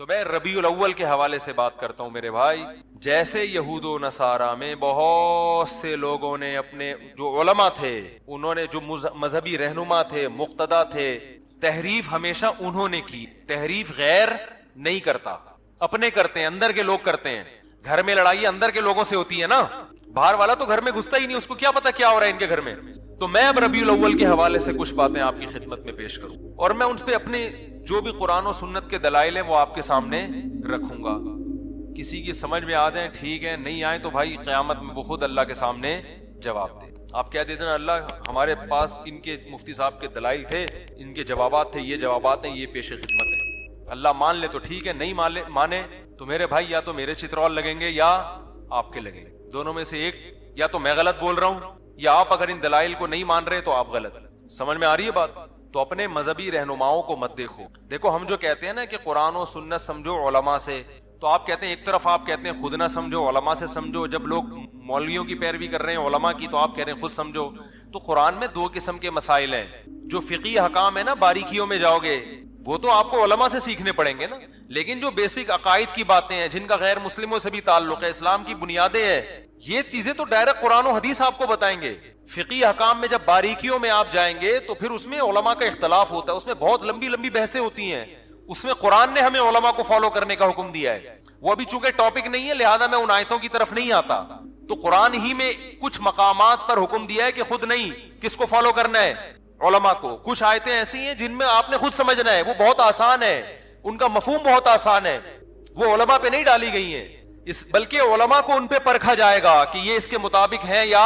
تو میں ربیع الاول کے حوالے سے بات کرتا ہوں میرے بھائی. جیسے یہود و نصارہ میں بہت سے لوگوں نے اپنے جو علماء تھے, انہوں نے جو مذہبی رہنما تھے, مقتدا تھے, تحریف ہمیشہ انہوں نے کی. تحریف غیر نہیں کرتا, اپنے کرتے ہیں, اندر کے لوگ کرتے ہیں. گھر میں لڑائی اندر کے لوگوں سے ہوتی ہے نا, باہر والا تو گھر میں گھستا ہی نہیں, اس کو کیا پتا کیا ہو رہا ہے ان کے گھر میں. تو میں اب ربیع الاول کے حوالے سے کچھ باتیں آپ کی خدمت میں پیش کروں, اور میں ان پہ اپنے جو بھی قرآن و سنت کے دلائل ہیں وہ آپ کے سامنے رکھوں گا. کسی کی سمجھ میں آ جائیں ٹھیک ہے, نہیں آئے تو بھائی قیامت میں وہ خود اللہ کے سامنے جواب دے. آپ کہہ دیتے نا اللہ ہمارے پاس ان کے مفتی صاحب کے دلائل تھے, ان کے جوابات تھے, یہ جوابات ہیں, یہ پیش خدمت ہے. اللہ مان لے تو ٹھیک ہے, نہیں مانے تو میرے بھائی یا تو میرے چترول لگیں گے یا آپ کے لگیں گے, دونوں میں سے ایک. یا تو میں غلط بول رہا ہوں, یا آپ اگر ان دلائل کو نہیں مان رہے تو آپ غلط. سمجھ میں آ رہی ہے بات؟ تو اپنے مذہبی رہنماؤں کو مت دیکھو. دیکھو ہم جو کہتے ہیں نا کہ قرآن و سنت سمجھو علماء سے, تو آپ کہتے ہیں ایک طرف آپ کہتے ہیں خود نہ سمجھو, علماء سے سمجھو. جب لوگ مولویوں کی پیروی کر رہے ہیں علماء کی, تو آپ کہہ رہے ہیں خود سمجھو. تو قرآن میں دو قسم کے مسائل ہیں. جو فقہی احکام ہے نا, باریکیوں میں جاؤ گے وہ تو آپ کو علماء سے سیکھنے پڑیں گے نا, لیکن جو بیسک عقائد کی باتیں ہیں جن کا غیر مسلموں سے بھی تعلق ہے, اسلام کی بنیادیں ہیں, یہ چیزیں تو ڈائریکٹ قرآن و حدیث آپ کو بتائیں گے. فقہی احکام میں جب باریکیوں میں آپ جائیں گے تو پھر اس میں علماء کا اختلاف ہوتا ہے, اس میں بہت لمبی لمبی بحثیں ہوتی ہیں. اس میں قرآن نے ہمیں علماء کو فالو کرنے کا حکم دیا ہے. وہ ابھی چونکہ ٹاپک نہیں ہے لہذا میں ان آیتوں کی طرف نہیں آتا. تو قرآن ہی میں کچھ مقامات پر حکم دیا ہے کہ خود نہیں, کس کو فالو کرنا ہے, علماء کو. کچھ آیتیں ایسی ہیں جن میں آپ نے خود سمجھنا ہے, وہ بہت آسان ہے, ان کا مفہوم بہت آسان ہے, وہ علماء پہ نہیں ڈالی گئی ہیں, بلکہ علماء کو ان پہ پرکھا جائے گا کہ یہ اس کے مطابق ہیں یا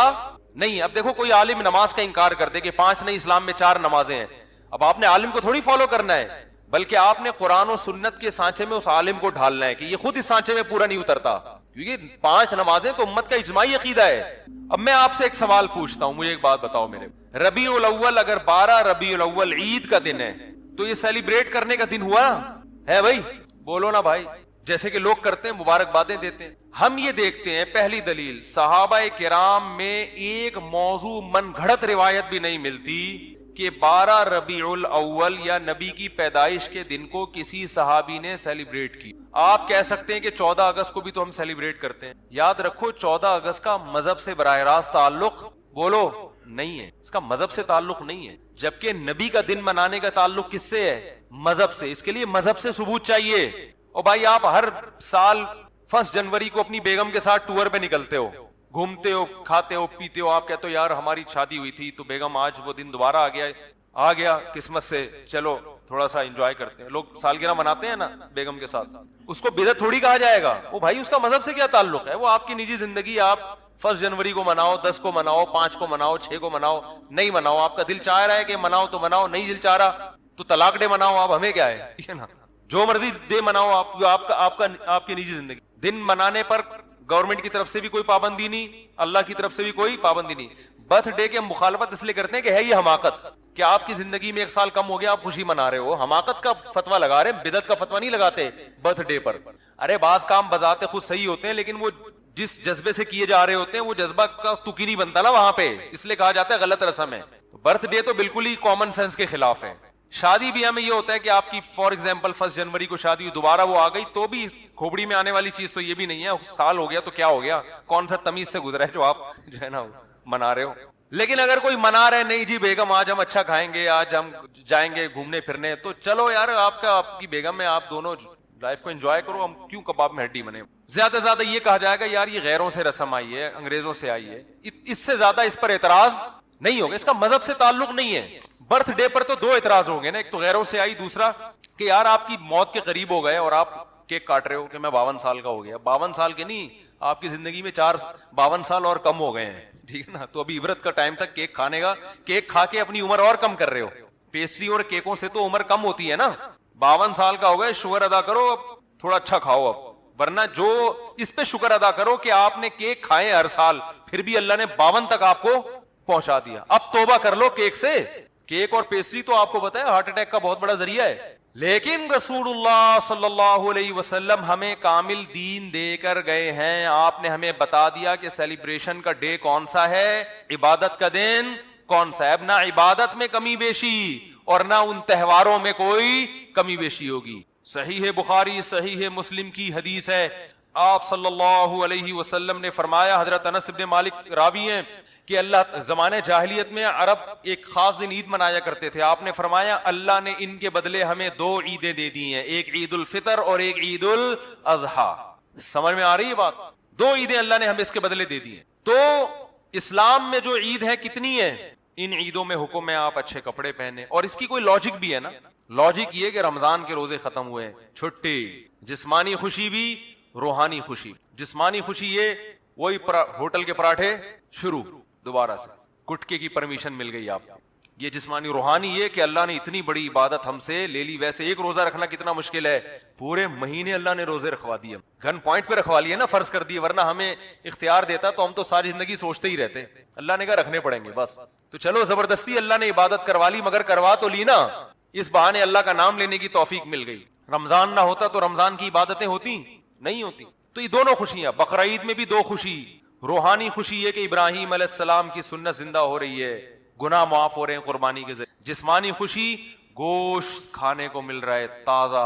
نہیں. اب دیکھو کوئی عالم نماز کا انکار کر دے کہ 5 نہیں اسلام میں 4 نمازیں ہیں, اب آپ نے عالم کو تھوڑی فالو کرنا ہے, بلکہ آپ نے قرآن و سنت کے سانچے میں اس عالم کو ڈھالنا ہے کہ یہ خود اس سانچے میں پورا نہیں اترتا, کیونکہ 5 نمازیں تو امت کا اجماعی عقیدہ ہے. اب میں آپ سے ایک سوال پوچھتا ہوں, مجھے ایک بات بتاؤ میرے, ربیع الاول اگر 12 ربیع الاول عید کا دن ہے تو یہ سیلیبریٹ کرنے کا دن ہوا ہے بھائی؟ بولو نا بھائی. جیسے کہ لوگ کرتے ہیں, مبارکبادیں دیتے ہیں. ہم یہ دیکھتے ہیں, پہلی دلیل, صحابہ کرام میں ایک موضوع من گھڑت روایت بھی نہیں ملتی کہ 12 ربیع الاول یا نبی کی پیدائش کے دن کو کسی صحابی نے سیلیبریٹ کی. آپ کہہ سکتے ہیں کہ 14 اگست کو بھی تو ہم سیلیبریٹ کرتے ہیں. یاد رکھو 14 اگست کا مذہب سے براہ راست تعلق, بولو, نہیں ہے. اس کا مذہب سے تعلق نہیں ہے, جبکہ نبی کا دن منانے کا تعلق کس سے ہے؟ مذہب سے. اس کے لیے مذہب سے ثبوت چاہیے. اور بھائی آپ ہر سال 1 جنوری کو اپنی بیگم کے ساتھ ٹور پہ نکلتے ہو, گھومتے ہو, کھاتے ہو, پیتے ہو. آپ کہتے ہو یار ہماری شادی ہوئی تھی تو بیگم آج وہ دن دوبارہ آ گیا قسمت سے, چلو تھوڑا سا انجوائے کرتے ہیں. لوگ سالگرہ مناتے ہیں نا بیگم کے ساتھ, اس کو بدعت تھوڑی کہا جائے گا. وہ بھائی اس کا مذہب سے کیا تعلق ہے؟ وہ آپ کی نجی زندگی. آپ 1 جنوری کو مناؤ, 10 کو مناؤ, 5 کو مناؤ, 6 کو مناؤ, نہیں مناؤ. آپ کا دل چاہ رہا ہے کہ مناؤ تو مناؤ, نہیں دل چاہ رہا تو طلاق ڈے مناؤ. آپ ہمیں کیا ہے, ٹھیک ہے نا, جو مرضی ڈے مناؤ آپ, جو آپ کی نجی زندگی. دن منانے پر گورنمنٹ کی طرف سے بھی کوئی پابندی نہیں, اللہ کی طرف سے بھی کوئی پابندی نہیں. برتھ ڈے کے مخالفت اس لیے کرتے ہیں کہ ہے یہ حماقت, کہ آپ کی زندگی میں 1 سال کم ہو گیا, آپ خوشی منا رہے ہو. حماقت کا فتویٰ لگا رہے ہیں, بدعت کا فتویٰ نہیں لگاتے برتھ ڈے پر. ارے بعض کام بذات خود صحیح ہوتے ہیں, لیکن وہ جس جذبے سے کیے جا رہے ہوتے ہیں وہ جذبہ کا تکی نہیں بنتا نا وہاں پہ, اس لیے کہا جاتا ہے غلط رسم ہے. برتھ ڈے تو بالکل ہی کامن سینس کے خلاف ہے. شادی بھی ہمیں یہ ہوتا ہے کہ آپ کی فار ایگزامپل 1 جنوری کو شادی ہوئی, دوبارہ وہ آ گئی تو بھی کھوپڑی میں آنے والی چیز تو یہ بھی نہیں ہے, سال ہو گیا تو کیا ہو گیا, کون سا تمیز سے گزرا ہے جو آپ جو ہے نا منا رہے ہو. لیکن اگر کوئی منا رہے نہیں جی بیگم آج ہم اچھا کھائیں گے, آج ہم جائیں گے گھومنے پھرنے, تو چلو یار آپ کی بیگم ہے, آپ دونوں لائف کو انجوائے کرو, ہم کیوں کباب میں ہڈی بنے. زیادہ سے زیادہ یہ کہا جائے گا یار یہ غیروں سے رسم آئی ہے, انگریزوں سے آئی ہے, اس سے زیادہ اس پر اعتراض نہیں ہوگا. اس کا مذہب سے تعلق نہیں ہے. برتھ ڈے پر تو 2 اعتراض ہوں گے نا, ایک تو غیروں سے آئی, دوسرا کہ یار آپ کی موت کے قریب ہو گئے اور آپ کیک کاٹ رہے ہو کہ میں 52 سال کا ہو گیا. 52 سال کے نہیں, آپ کی زندگی میں 52 سال اور کم ہو گئے ہیں, ٹھیک ہے نا. تو ابھی عبرت کا ٹائم تک کیک کھانے کا, کیک کھا کے اپنی عمر اور کم کر رہے ہو. پیسٹری اور کیکوں سے تو عمر کم ہوتی ہے نا. 52 سال کا ہو گئے, شکر ادا کرو, اب تھوڑا اچھا کھاؤ اب, ورنہ جو اس پہ شکر ادا کرو کہ آپ نے کیک کھائے ہر سال, پھر بھی اللہ نے 52 تک آپ کو پہنچا دیا. اب توبہ کر لو کیک سے. کیک اور پیسٹری تو آپ کو پتا ہے ہارٹ اٹیک کا بہت بڑا ذریعہ ہے, لیکن رسول اللہ صلی اللہ علیہ وسلم ہمیں کامل دین دے کر گئے ہیں. آپ نے ہمیں بتا دیا کہ سیلیبریشن کا ڈے کون سا ہے, عبادت کا دن کون سا ہے. اب نہ عبادت میں کمی بیشی اور نہ ان تہواروں میں کوئی کمی بیشی ہوگی. صحیح بخاری صحیح مسلم کی حدیث ہے، آپ صلی اللہ علیہ وسلم نے فرمایا، حضرت انس بن مالک راوی ہیں کہ اللہ زمانے جاہلیت میں عرب ایک خاص دن عید منایا کرتے تھے، آپ نے فرمایا اللہ نے ان کے بدلے ہمیں 2 عیدیں دے دی ہیں، ایک عید الفطر اور ایک عید الاضحیٰ۔ سمجھ میں آ رہی ہے بات؟ 2 عیدیں اللہ نے ہمیں اس کے بدلے دے دی ہیں۔ تو اسلام میں جو عید ہے کتنی ہے؟ ان عیدوں میں حکم ہے آپ اچھے کپڑے پہنے، اور اس کی کوئی لاجک بھی ہے نا، لاجک یہ کہ رمضان کے روزے ختم ہوئے، چھٹی، جسمانی خوشی بھی روحانی خوشی۔ جسمانی خوشی یہ وہی ہوٹل کے پراٹھے شروع دوبارہ سے، گٹکے کی پرمیشن مل گئی آپ کو، یہ جسمانی۔ روحانی یہ کہ اللہ نے اتنی بڑی عبادت ہم سے لے لی، ویسے ایک روزہ رکھنا کتنا مشکل ہے، پورے مہینے اللہ نے روزے رکھوا دیے، گن پوائنٹ پہ رکھوا لیے نا، فرض کر دیے، ورنہ ہمیں اختیار دیتا تو ہم تو ساری زندگی سوچتے ہی رہتے، اللہ نے کہا رکھنے پڑیں گے بس۔ تو چلو زبردستی اللہ نے عبادت کروا لی، مگر کروا تو لی نا، اس بہانے اللہ کا نام لینے کی توفیق مل گئی۔ رمضان نہ ہوتا تو رمضان کی عبادتیں ہوتی نہیں ہوتی۔ تو یہ دونوں خوشیاں، بقرعید میں بھی 2 خوشی، روحانی خوشی یہ کہ ابراہیم علیہ السلام کی سنت زندہ ہو رہی ہے، گناہ معاف ہو رہے ہیں قربانی کے ذریعے۔ جسمانی خوشی، گوشت کھانے کو مل رہا ہے تازہ،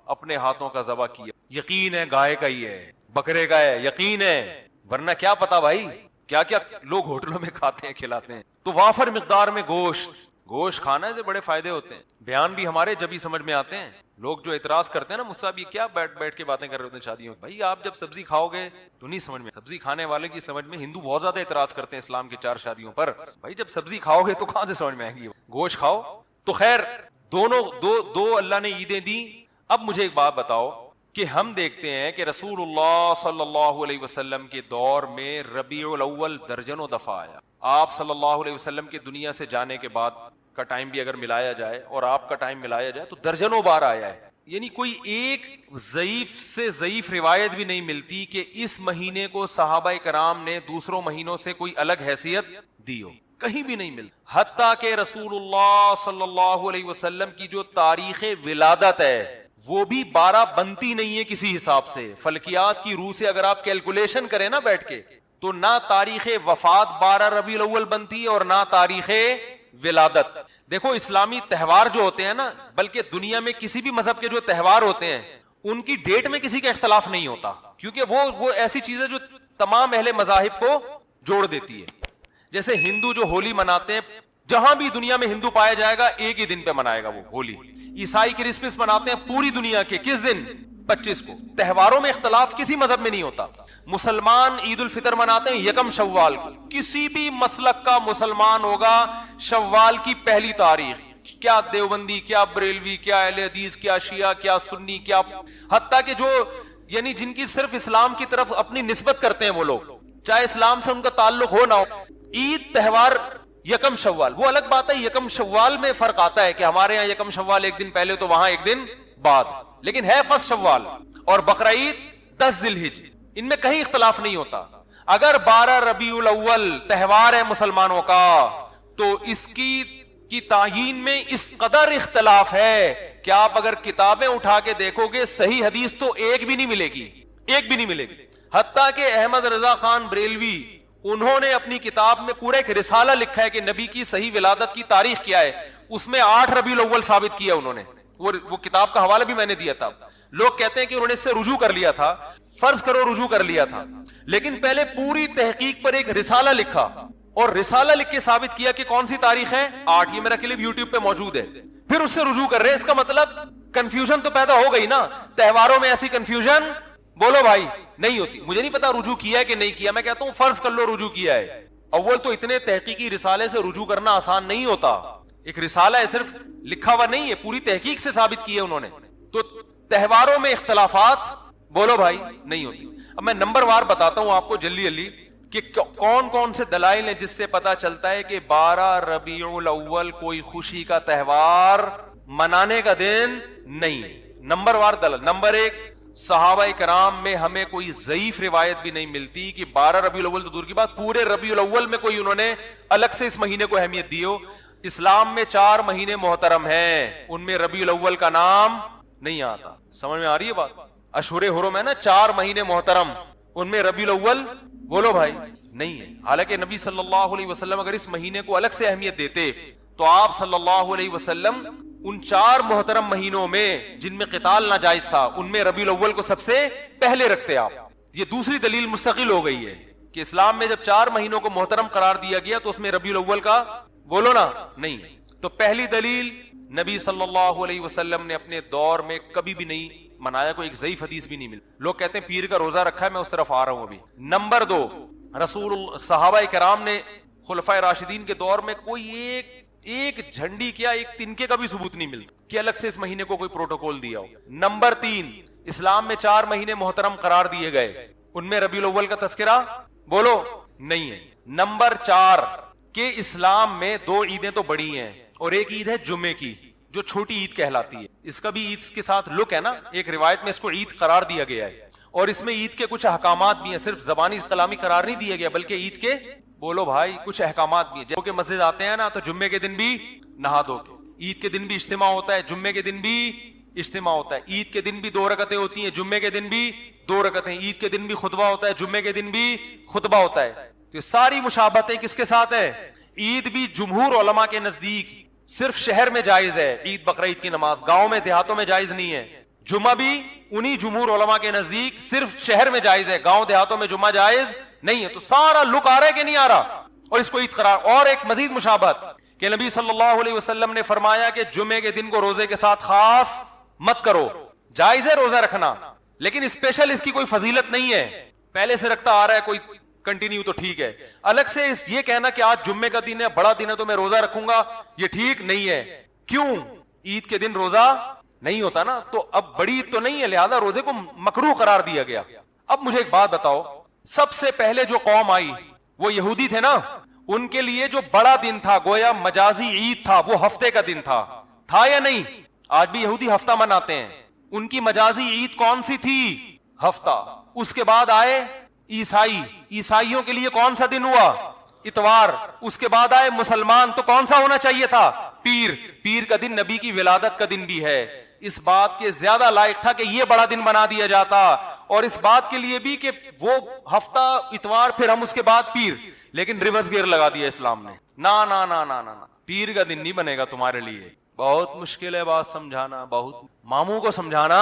اپنے ہاتھوں کا ذبح کیا، یقین ہے گائے کا ہی ہے، بکرے کا ہے، یقین ہے، ورنہ کیا پتا بھائی کیا کیا لوگ ہوٹلوں میں کھاتے ہیں کھلاتے ہیں۔ تو وافر مقدار میں گوشت کھانا سے بڑے فائدے ہوتے ہیں۔ بیان بھی ہمارے جبھی سمجھ میں آتے ہیں، لوگ جو اعتراض کرتے ہیں نا مجھ سے، یہ کیا بیٹھ کے باتیں کر رہے ہوتے ہیں شادیوں میں، بھائی آپ جب سبزی کھاؤ گے تو نہیں سمجھ میں، سبزی کھانے والے کی سمجھ میں، ہندو بہت زیادہ اعتراض کرتے ہیں اسلام کے 4 شادیوں پر، بھائی جب سبزی کھاؤ گے تو کہاں سے سمجھ میں آئے گی، گوشت کھاؤ۔ تو خیر دونوں دو اللہ نے عیدیں دی۔ اب مجھے ایک بات بتاؤ کہ ہم دیکھتے ہیں کہ رسول اللہ صلی اللہ علیہ وسلم کے دور میں ربیع الاول درجنوں دفعہ آیا۔ آپ صلی اللہ علیہ وسلم کے دنیا سے جانے کے بعد کا ٹائم بھی اگر ملایا جائے اور آپ کا ٹائم ملایا جائے تو درجنوں بار آیا ہے۔ یعنی کوئی ایک ضعیف سے ضعیف روایت بھی نہیں ملتی کہ اس مہینے کو صحابہ کرام نے دوسروں مہینوں سے کوئی الگ حیثیت دی ہو، کہیں بھی نہیں ملتی۔ حتیٰ کہ رسول اللہ صلی اللہ علیہ وسلم کی جو تاریخ ولادت ہے وہ بھی 12 بنتی نہیں ہے کسی حساب سے، فلکیات کی روح سے اگر آپ کیلکولیشن کریں نا بیٹھ کے، تو نہ تاریخ وفات 12 ربیع الاول بنتی ہے اور نہ تاریخ ولادت۔ دیکھو اسلامی تہوار جو ہوتے ہیں نا، بلکہ دنیا میں کسی بھی مذہب کے جو تہوار ہوتے ہیں ان کی ڈیٹ میں کسی کا اختلاف نہیں ہوتا، کیونکہ وہ ایسی چیز ہے جو تمام اہل مذاہب کو جوڑ دیتی ہے۔ جیسے ہندو جو ہولی مناتے ہیں، جہاں بھی دنیا میں ہندو پایا جائے گا ایک ہی دن پہ منائے گا وہ ہولی۔ عیسائی کرسمس مناتے ہیں پوری دنیا کے کس دن؟ 25 کو۔ تہواروں میں اختلاف کسی مذہب میں نہیں ہوتا۔ مسلمان عید الفطر مناتے ہیں 1 شوال کو، کسی بھی مسلک کا مسلمان ہوگا شوال کی پہلی تاریخ، کیا دیوبندی، کیا بریلوی، کیا اہل حدیث، کیا شیعہ، کیا سنی، کیا حتیٰ کہ جو یعنی جن کی صرف اسلام کی طرف اپنی نسبت کرتے ہیں وہ لوگ، چاہے اسلام سے ان کا تعلق ہو نہ ہو، عید تہوار 1 شوال۔ وہ الگ بات ہے 1 شوال میں فرق آتا ہے کہ ہمارے یہاں 1 شوال ایک دن پہلے تو وہاں ایک دن بعد، لیکن ہے 1 شوال۔ اور بقرعید 10 ذی الحجہ، ان میں کہیں اختلاف نہیں ہوتا۔ اگر 12 ربیع الاول تہوار ہے مسلمانوں کا تو اس کی تعیین میں اس قدر اختلاف ہے کہ آپ اگر کتابیں اٹھا کے دیکھو گے صحیح حدیث تو ایک بھی نہیں ملے گی، ایک بھی نہیں ملے گی۔ حتیٰ کہ احمد رضا خان بریلوی انہوں نے اپنی کتاب میں پورا ایک رسالہ لکھا ہے کہ نبی کی صحیح ولادت کی تاریخ کیا ہے، اس میں 8 ربیع الاول ثابت کیا انہوں نے، وہ کتاب کا حوالہ بھی میں نے دیا تھا۔ لوگ کہتے ہیں کہ انہوں نے اس سے رجوع کر لیا تھا، فرض کرو رجوع کر لیا تھا، لیکن پہلے پوری تحقیق پر ایک رسالہ لکھا اور رسالہ لکھ کے ثابت کیا کہ کون سی تاریخ ہے 8۔ یہ میرا کلپ یوٹیوب پہ موجود ہے۔ پھر اس سے رجوع کر رہے ہیں، اس کا مطلب کنفیوژن تو پیدا ہو گئی نا۔ تہواروں میں ایسی کنفیوژن بولو بھائی نہیں ہوتی۔ مجھے نہیں پتا رجوع کیا ہے کہ نہیں کیا، میں کہتا ہوں فرض کر لو رجوع کیا ہے۔ اول تو اتنے تحقیقی رسالے سے رجوع کرنا آسان نہیں ہوتا، ایک رسالہ ہے صرف لکھا ہوا نہیں ہے، پوری تحقیق سے ثابت کی ہے انہوں نے۔ تو تہواروں میں اختلافات بولو بھائی نہیں ہوتی۔ اب میں نمبر وار بتاتا ہوں آپ کو جلدی کہ کون کون سے دلائل ہیں جس سے پتا چلتا ہے کہ 12 ربیع الاول کوئی خوشی کا تہوار منانے کا دن نہیں۔ نمبر وار دلائل۔ نمبر 1، صحابہ کرام میں ہمیں کوئی ضعیف روایت بھی نہیں ملتی کہ 12 ربیع الاول تو دور کی بات، پورے ربیع الاول میں کوئی انہوں نے الگ سے اس مہینے کو اہمیت دی ہو۔ اسلام میں 4 مہینے محترم ہیں، ان میں ربیع الاول کا نام نہیں آتا۔ سمجھ میں آ رہی ہے بات؟ اشہر حرم ہے نا، 4 مہینے محترم، ان میں ربیع الاول بولو بھائی نہیں ہے۔ حالانکہ نبی صلی اللہ علیہ وسلم اگر اس مہینے کو الگ سے اہمیت دیتے تو آپ صلی اللہ علیہ وسلم ان 4 محترم مہینوں میں جن میں قتال ناجائز تھا ان میں ربیع الاول کو سب سے پہلے رکھتے آپ. یہ دوسری دلیل مستقل ہو گئی ہے کہ اسلام میں جب 4 مہینوں کو محترم قرار دیا گیا تو اس میں ربیع الاول کا بولو نا نہیں. تو پہلی دلیل نبی صلی اللہ علیہ وسلم نے اپنے دور میں کبھی بھی نہیں منایا, کوئی ایک ضعیف حدیث بھی نہیں ملی. لوگ کہتے ہیں پیر کا روزہ رکھا ہے, میں اس طرف آ رہا ہوں ابھی. نمبر 2, صحابہ کرام نے خلفائے راشدین کے دور میں کوئی ایک جھنڈی کیا ایک تنکے کا بھی ثبوت نہیں ملتا کہ الگ سے اس مہینے کو کوئی پروٹوکول دیا ہو. نمبر 3, اسلام میں 4 مہینے محترم قرار دیے گئے, ان میں ربیع الاول کا تذکرہ بولو نہیں ہے. نمبر 4 کہ اسلام میں 2 عیدیں تو بڑی ہیں اور ایک عید ہے جمعے کی جو چھوٹی عید کہلاتی ہے. اس کا بھی عید کے ساتھ لک ہے نا, ایک روایت میں اس کو عید قرار دیا گیا ہے اور اس میں عید کے کچھ احکامات بھی ہیں, صرف زبانی کلامی قرار نہیں دیا گیا بلکہ عید کے بولو بھائی کچھ احکامات بھی ہیں. جب کہ مسجد آتے ہیں نا تو جمعے کے دن بھی نہا دھو کے, عید کے دن بھی اجتماع ہوتا ہے, جمعے کے دن بھی اجتماع ہوتا ہے, عید کے دن بھی 2 رکعتیں ہوتی ہیں, جمعے کے دن بھی 2 رکعتیں, عید کے دن بھی خطبہ ہوتا ہے, جمعے کے دن بھی خطبہ ہوتا ہے. تو ساری مشابہتیں کس کے ساتھ ہے؟ عید بھی جمہور علماء کے نزدیک صرف شہر میں جائز ہے, عید بقرعید کی نماز گاؤں میں دیہاتوں میں جائز نہیں ہے. جمعہ بھی انہی جمہور علماء کے نزدیک صرف شہر میں جائز ہے, گاؤں دیہاتوں میں جمعہ جائز نہیں ہے. تو سارا لک آ رہا ہے کہ نہیں آ رہا, اور اس کو عید قرار. اور ایک مزید مشابہت کہ نبی صلی اللہ علیہ وسلم نے فرمایا کہ جمعے کے دن کو روزے کے ساتھ خاص مت کرو. جائز ہے روزہ رکھنا لیکن اسپیشل اس کی کوئی فضیلت نہیں ہے, پہلے سے رکھتا آ رہا ہے کوئی کنٹینیو تو ٹھیک ہے. الگ سے یہ کہنا کہ آج جمعے کا دن ہے بڑا دن ہے تو میں روزہ رکھوں گا, یہ ٹھیک نہیں ہے. کیوں؟ عید کے دن روزہ نہیں ہوتا نا, تو اب بڑی عید تو نہیں ہے لہذا روزے کو مکروہ قرار دیا گیا. اب مجھے ایک بات بتاؤ, سب سے پہلے جو قوم آئی وہ یہودی تھے نا, ان کے لیے جو بڑا دن تھا گویا مجازی عید تھا, وہ ہفتے کا دن تھا یا نہیں؟ آج بھی یہودی ہفتہ مناتے ہیں, ان کی مجازی عید کون سی تھی؟ ہفتہ. اس کے بعد آئے عیسائیوں کے لیے کون سا دن ہوا؟ اتوار. اس کے بعد آئے مسلمان, تو کون سا ہونا چاہیے تھا؟ پیر کا دن نبی کی ولادت کا دن بھی ہے, اس بات کے زیادہ لائق تھا کہ یہ بڑا دن بنا دیا جاتا, اور اس بات کے لیے بھی کہ وہ ہفتہ اتوار پھر ہم اس کے بعد پیر, لیکن ریورس گیئر لگا دیا اسلام نے. نا نا نا نا نا, پیر کا دن نہیں بنے گا تمہارے لیے. بہت مشکل ہے بات سمجھانا, بہت. ماموں کو سمجھانا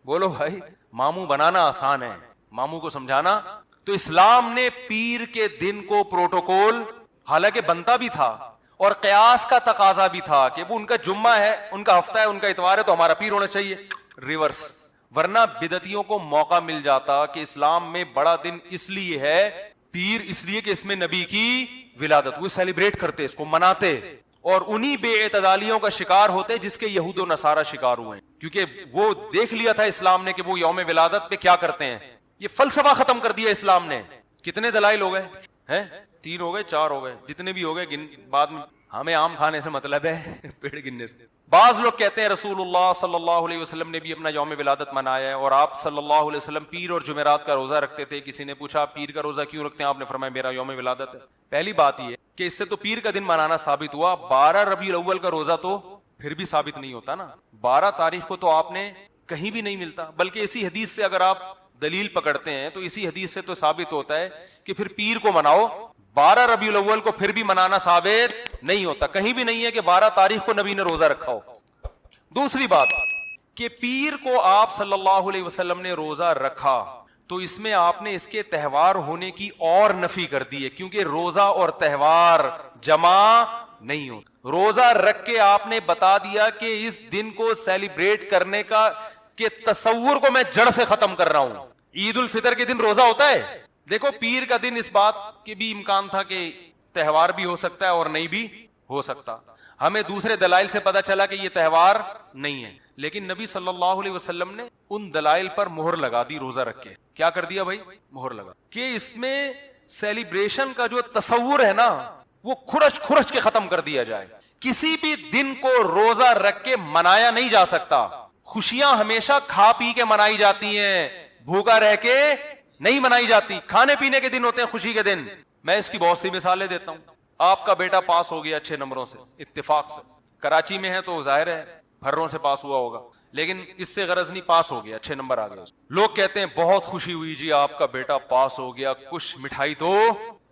بولو بھائی, ماموں بنانا آسان ہے, ماموں کو سمجھانا. تو اسلام نے پیر کے دن کو پروٹوکول حالانکہ بنتا بھی تھا اور قیاس کا تقاضا بھی تھا کہ وہ ان کا جمعہ ہے, ان کا ہفتہ ہے, ان کا اتوار ہے تو ہمارا پیر ہونا چاہیے, ریورس. ورنہ بدعتیوں کو موقع مل جاتا کہ اسلام میں بڑا دن اس لیے ہے پیر, اس لیے کہ اس میں نبی کی ولادت, وہ سیلیبریٹ کرتے, اس کو مناتے, اور انہی بے اعتدالیوں کا شکار ہوتے جس کے یہود و نصارہ شکار ہوئے, کیونکہ وہ دیکھ لیا تھا اسلام نے کہ وہ یوم ولادت پہ کیا کرتے ہیں. یہ فلسفہ ختم کر دیا اسلام نے. کتنے دلائل ہو گئے ہیں؟ 3 ہو گئے, 4 ہو گئے, جتنے بھی ہو گئے بعد میں. ہمیں آم کھانے سے مطلب ہے پیڑ گننے سے. بعض لوگ کہتے ہیں رسول اللہ صلی اللہ علیہ وسلم نے بھی اپنا یوم ولادت منایا ہے, اور آپ صلی اللہ علیہ وسلم پیر اور جمعرات کا روزہ رکھتے تھے. کسی نے پوچھا پیر کا روزہ کیوں رکھتے ہیں؟ آپ نے فرمایا میرا یوم ولادت ہے. پہلی بات یہ کہ اس سے تو پیر کا دن منانا ثابت ہوا, 12 ربیع الاول کا روزہ تو پھر بھی ثابت نہیں ہوتا نا. 12 تاریخ کو تو آپ نے کہیں بھی نہیں ملتا, بلکہ اسی حدیث سے اگر آپ دلیل پکڑتے ہیں تو اسی حدیث سے تو ثابت ہوتا ہے کہ پھر پیر کو مناؤ. 12 ربیع الاول کو پھر بھی منانا ثابت نہیں ہوتا, کہیں بھی نہیں ہے کہ 12 تاریخ کو نبی نے روزہ رکھا ہو. دوسری بات کہ پیر کو آپ صلی اللہ علیہ وسلم نے روزہ رکھا تو اس میں آپ نے اس کے تہوار ہونے کی اور نفی کر دی ہے, کیونکہ روزہ اور تہوار جمع نہیں ہوتا. روزہ رکھ کے آپ نے بتا دیا کہ اس دن کو سیلیبریٹ کرنے کا کہ تصور کو میں جڑ سے ختم کر رہا ہوں. عید الفطر کے دن روزہ ہوتا ہے, دیکھو پیر کا دن اس بات کے بھی امکان تھا کہ تہوار بھی ہو سکتا ہے اور نہیں بھی ہو سکتا. ہمیں دوسرے دلائل سے پتا چلا کہ یہ تہوار نہیں ہے, لیکن نبی صلی اللہ علیہ وسلم نے ان دلائل پر مہر لگا دی روزہ رکھ کے. کیا کر دیا بھائی؟ مہر لگا کہ اس میں سیلیبریشن کا جو تصور ہے نا وہ کھرچ کے ختم کر دیا جائے. کسی بھی دن کو روزہ رکھ کے منایا نہیں جا سکتا. خوشیاں ہمیشہ کھا پی کے منائی جاتی ہیں, بھوکا رہ کے نہیں منائی جاتی. کھانے پینے کے دن ہوتے ہیں خوشی کے دن. میں اس کی بہت سی مثالیں دیتا ہوں. آپ کا بیٹا پاس ہو گیا اچھے نمبروں سے, اتفاق سے, کراچی میں ہے تو ظاہر ہے بھروں سے پاس ہوا ہوگا, لیکن اس سے غرض نہیں, پاس ہو گیا, اچھے نمبر آ گئے. لوگ کہتے ہیں بہت خوشی ہوئی جی آپ کا بیٹا پاس ہو گیا, کچھ مٹھائی تو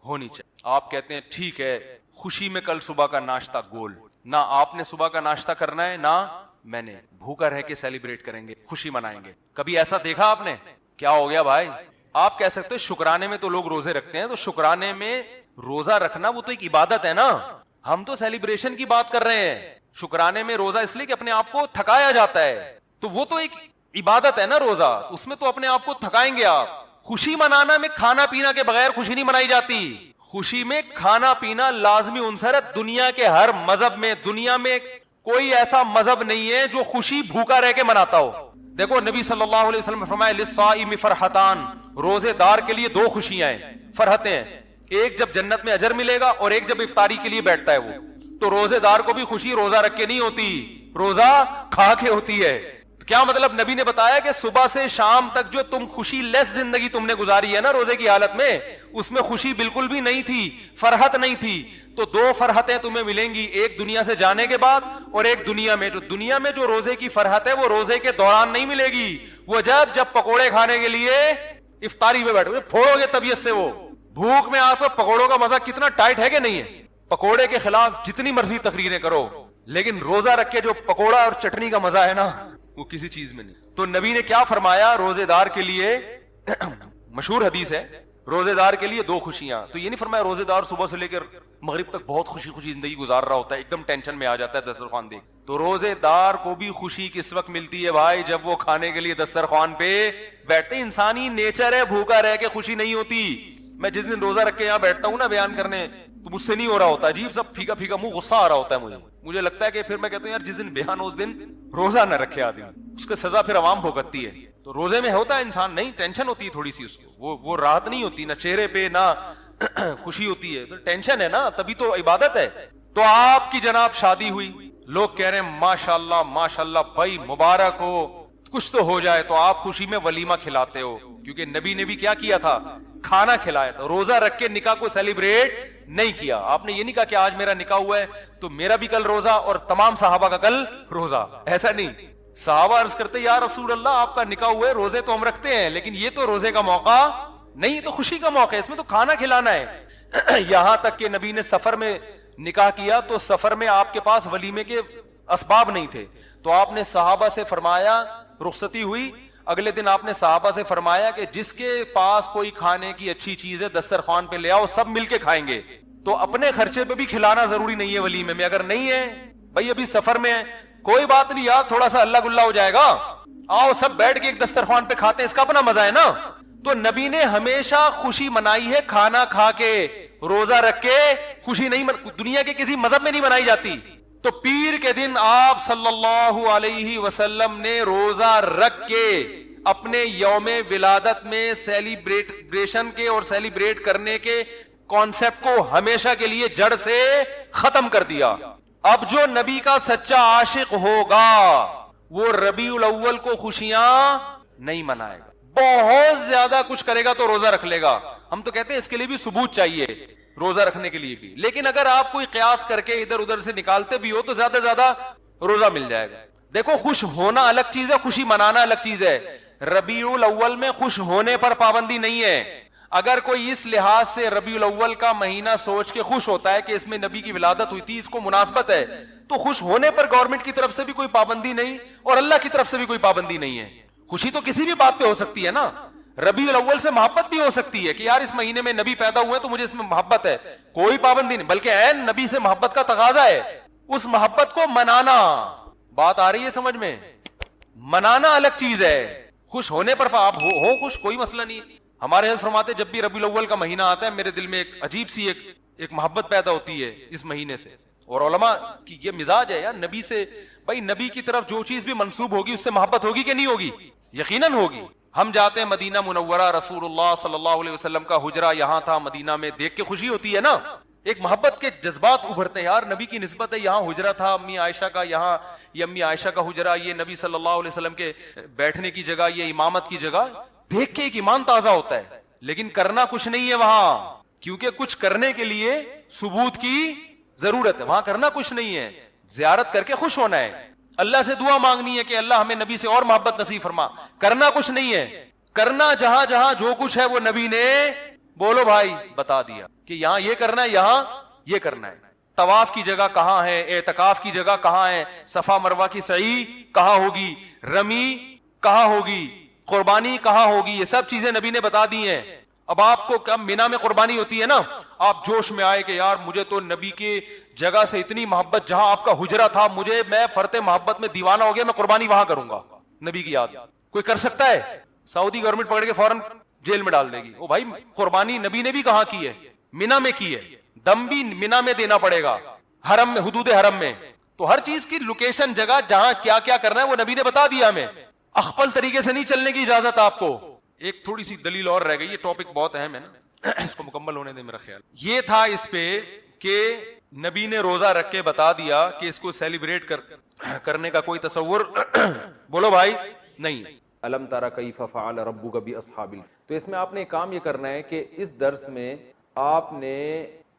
ہونی چاہیے. آپ کہتے ہیں ٹھیک ہے, خوشی میں کل صبح کا ناشتہ گول, نہ آپ نے صبح کا ناشتہ کرنا ہے نہ میں نے، بھوکا رہ کے سیلیبریٹ کریں گے، خوشی منائیں گے. کبھی ایسا دیکھا آپ نے؟ کیا ہو گیا بھائی؟ آپ کہہ سکتے شکرانے میں تو لوگ روزے رکھتے ہیں، تو شکرانے میں روزہ رکھنا وہ تو ایک عبادت ہے نا. ہم تو سیلیبریشن کی بات کر رہے ہیں. شکرانے میں روزہ اس لیے کہ اپنے آپ کو تھکایا جاتا ہے، تو وہ تو ایک عبادت ہے نا روزہ، اس میں تو اپنے آپ کو تھکائیں گے آپ. خوشی منانا میں کھانا پینا کے بغیر خوشی نہیں منائی جاتی. خوشی میں کھانا پینا لازمی عنصر ہے. دنیا کے ہر مذہب میں، دنیا میں کوئی ایسا مذہب نہیں ہے جو خوشی بھوکا رہ کے مناتا ہو. دیکھو نبی صلی اللہ علیہ وسلم نے فرمایا للصائم فرحتان، روزے دار کے لیے دو خوشیاں ہیں، فرحتیں ہیں. ایک جب جنت میں اجر ملے گا، اور ایک جب افطاری کے لیے بیٹھتا ہے وہ. تو روزے دار کو بھی خوشی روزہ رکھ کے نہیں ہوتی، روزہ کھا کے ہوتی ہے. کیا مطلب؟ نبی نے بتایا کہ صبح سے شام تک جو تم خوشی لیس زندگی تم نے گزاری ہے نا روزے کی حالت میں، اس میں خوشی بالکل بھی نہیں تھی، فرحت نہیں تھی. تو دو فرحتیں تمہیں ملیں گی، ایک دنیا سے جانے کے بعد اور ایک دنیا میں. جو دنیا میں جو روزے کی فرحت ہے وہ روزے کے دوران نہیں ملے گی، وہ جب پکوڑے کھانے کے لیے افطاری میں بیٹھو گے، پھوڑو گے طبیعت سے. وہ بھوک میں آپ کو پکوڑوں کا مزہ کتنا ٹائٹ ہے کہ نہیں ہے. پکوڑے کے خلاف جتنی مرضی تقریریں کرو، لیکن روزہ رکھ کے جو پکوڑا اور چٹنی کا مزہ ہے نا، وہ کسی چیز میں نہیں. تو نبی نے کیا فرمایا روزے دار کے لیے؟ مشہور حدیث ہے، روزے دار کے لیے دو خوشیاں. تو یہ نہیں فرمایا روزے دار صبح سے لے کر مغرب تک بہت خوشی خوشی زندگی گزار رہا ہوتا ہے، ایک دم ٹینشن میں آ جاتا ہے دسترخوان دیکھ. تو روزے دار کو بھی خوشی کس وقت ملتی ہے بھائی؟ جب وہ کھانے کے لیے دسترخوان پہ بیٹھتے. انسانی نیچر ہے، بھوکا رہ کے خوشی نہیں ہوتی. میں جس دن روزہ رکھ کے یہاں بیٹھتا ہوں نا بیان کرنے، تو مجھ سے نہیں ہو رہا ہوتا، عجیب سب پھیکا پھیکا منہ، غصہ آ رہا ہوتا ہے مجھے لگتا ہے کہ پھر میں کہتا ہوں یار جس دن بیان ہو اس دن روزہ نہ رکھے آدمی، اس کی سزا پھر عوام بھگتتی ہے. تو روزے میں ہوتا ہے انسان نہیں، ٹینشن ہوتی ہے تھوڑی سی اس کو، وہ راحت نہیں ہوتی، نہ چہرے پہ نہ خوشی ہوتی ہے. تو ٹینشن ہے نا، تبھی تو عبادت ہے. تو آپ کی جناب شادی ہوئی، لوگ کہہ رہے ہیں ماشاءاللہ ماشاءاللہ بھائی مبارک ہو، کچھ تو ہو جائے. تو آپ خوشی میں ولیمہ کھلاتے ہو، کیونکہ نبی نے بھی کیا کیا تھا؟ کھانا کھلایا تھا. روزہ رکھ کے نکاح کو سیلیبریٹ نہیں کیا. آپ نے یہ نہیں کہا کہ آج میرا نکاح ہوا ہے تو میرا بھی کل روزہ اور تمام صحابہ کا کل روزہ، ایسا نہیں. صحابہ عرض کرتے یا رسول اللہ آپ کا نکاح ہوا ہے، روزے تو ہم رکھتے ہیں لیکن یہ تو روزے کا موقع نہیں، تو خوشی کا موقع ہے، اس میں تو کھانا کھلانا ہے. یہاں تک کہ نبی نے سفر میں نکاح کیا تو سفر میں آپ کے پاس ولیمے کے اسباب نہیں تھے، تو آپ نے صحابہ سے فرمایا، رخصتی ہوئی اگلے دن آپ نے صحابہ سے فرمایا کہ جس کے پاس کوئی کھانے کی اچھی چیز ہے دسترخوان پہ لے آؤ، سب مل کے کھائیں گے. تو اپنے خرچے پہ بھی کھلانا ضروری نہیں ہے ولیمے میں. اگر نہیں ہے بھائی ابھی سفر میں ہے، کوئی بات نہیں یار تھوڑا سا اللہ گلا ہو جائے گا، آؤ سب بیٹھ کے ایک دسترخوان پہ کھاتے ہیں، اس کا اپنا مزہ ہے نا. تو نبی نے ہمیشہ خوشی منائی ہے کھانا کھا کے، روزہ رکھ کے خوشی نہیں دنیا کے کسی مذہب میں نہیں منائی جاتی. تو پیر کے دن آپ صلی اللہ علیہ وسلم نے روزہ رکھ کے اپنے یوم ولادت میں سیلیبریشن کے اور سیلیبریٹ کرنے کے کانسیپٹ کو ہمیشہ کے لیے جڑ سے ختم کر دیا. اب جو نبی کا سچا عاشق ہوگا وہ ربیع الاول کو خوشیاں نہیں منائے گا، بہت زیادہ کچھ کرے گا تو روزہ رکھ لے گا. ہم تو کہتے ہیں اس کے لیے بھی ثبوت چاہیے، روزہ رکھنے کے لیے بھی، لیکن اگر آپ کوئی قیاس کر کے ادھر ادھر سے نکالتے بھی ہو تو زیادہ سے زیادہ روزہ مل جائے گا. دیکھو خوش ہونا الگ چیز ہے، خوشی منانا الگ چیز ہے. ربیع الاول میں خوش ہونے پر پابندی نہیں ہے. اگر کوئی اس لحاظ سے ربیع الاول کا مہینہ سوچ کے خوش ہوتا ہے کہ اس میں نبی کی ولادت ہوئی تھی، اس کو مناسبت ہے، تو خوش ہونے پر گورنمنٹ کی طرف سے بھی کوئی پابندی نہیں اور اللہ کی طرف سے بھی کوئی پابندی نہیں ہے. خوشی تو کسی بھی بات پہ ہو سکتی ہے نا. ربیع الاول سے محبت بھی ہو سکتی ہے کہ یار اس مہینے میں نبی پیدا ہوئے تو مجھے اس میں محبت ہے، کوئی پابندی نہیں، بلکہ عین نبی سے محبت کا تقاضا ہے. اس محبت کو منانا، بات آ رہی ہے سمجھ میں؟ منانا الگ چیز ہے، خوش ہونے پر آپ ہو خوش، کوئی مسئلہ نہیں. ہمارے حضرت فرماتے جب بھی ربیع الاول کا مہینہ آتا ہے میرے دل میں ایک عجیب سی ایک محبت پیدا ہوتی ہے اس مہینے سے. اور علماء کی یہ مزاج ہے یار، نبی سے بھائی نبی کی طرف جو چیز بھی منسوب ہوگی اس سے محبت ہوگی کہ نہیں ہوگی؟ یقیناً ہوگی. ہم جاتے ہیں مدینہ منورہ، رسول اللہ صلی اللہ علیہ وسلم کا حجرہ یہاں تھا مدینہ میں، دیکھ کے خوشی ہوتی ہے نا، ایک محبت کے جذبات ابھرتے ہیں، یار نبی کی نسبت ہے، یہاں حجرہ تھا امی عائشہ کا، یہاں یہ امی عائشہ کا حجرہ، یہ نبی صلی اللہ علیہ وسلم کے بیٹھنے کی جگہ، یہ امامت کی جگہ، دیکھ کے ایک ایمان تازہ ہوتا ہے. لیکن کرنا کچھ نہیں ہے وہاں، کیونکہ کچھ کرنے کے لیے ثبوت کی ضرورت ہے. وہاں کرنا کچھ نہیں ہے، زیارت کر کے خوش ہونا ہے، اللہ سے دعا مانگنی ہے کہ اللہ ہمیں نبی سے اور محبت نصیب فرما. کرنا کچھ نہیں ہے، کرنا جہاں جہاں جو کچھ ہے وہ نبی نے بولو بھائی بتا دیا کہ یہاں یہ کرنا ہے، یہاں یہ کرنا ہے. طواف کی جگہ کہاں ہے, اعتکاف کی جگہ کہاں ہے, صفا مروہ کی سعی کہاں ہوگی, رمی کہاں ہوگی, قربانی کہاں ہوگی, یہ سب چیزیں نبی نے بتا دی ہیں. اب آپ کو کیا مینا میں قربانی ہوتی ہے نا, آپ جوش میں آئے کہ یار مجھے تو نبی کی جگہ سے اتنی محبت, جہاں آپ کا حجرہ تھا, میں فرط محبت میں دیوانہ ہو گیا, میں قربانی وہاں کروں گا نبی کی یاد. کوئی کر سکتا ہے؟ سعودی گورنمنٹ پکڑ کے فوراً جیل میں ڈال دے گی. او بھائی, قربانی نبی نے بھی کہاں کی ہے؟ مینا میں کی ہے. دم بھی مینا میں دینا پڑے گا, حرم میں, حدود حرم میں. تو ہر چیز کی لوکیشن, جگہ جہاں کیا کیا کرنا ہے وہ نبی نے بتا دیا ہمیں. اخپل طریقے سے نہیں چلنے کی اجازت آپ کو. ایک تھوڑی سی دلیل اور رہ گئی, یہ ٹاپک بہت اہم ہے نا, اس کو مکمل ہونے دیں. میرا خیال یہ تھا اس پہ کہ نبی نے روزہ رکھ کے بتا دیا کہ اس کو سیلیبریٹ کرنے کا کوئی تصور بولو بھائی نہیں. الم ترى کیف فعل ربک باصحاب الفیل. تو اس میں آپ نے ایک کام یہ کرنا ہے کہ اس درس میں آپ نے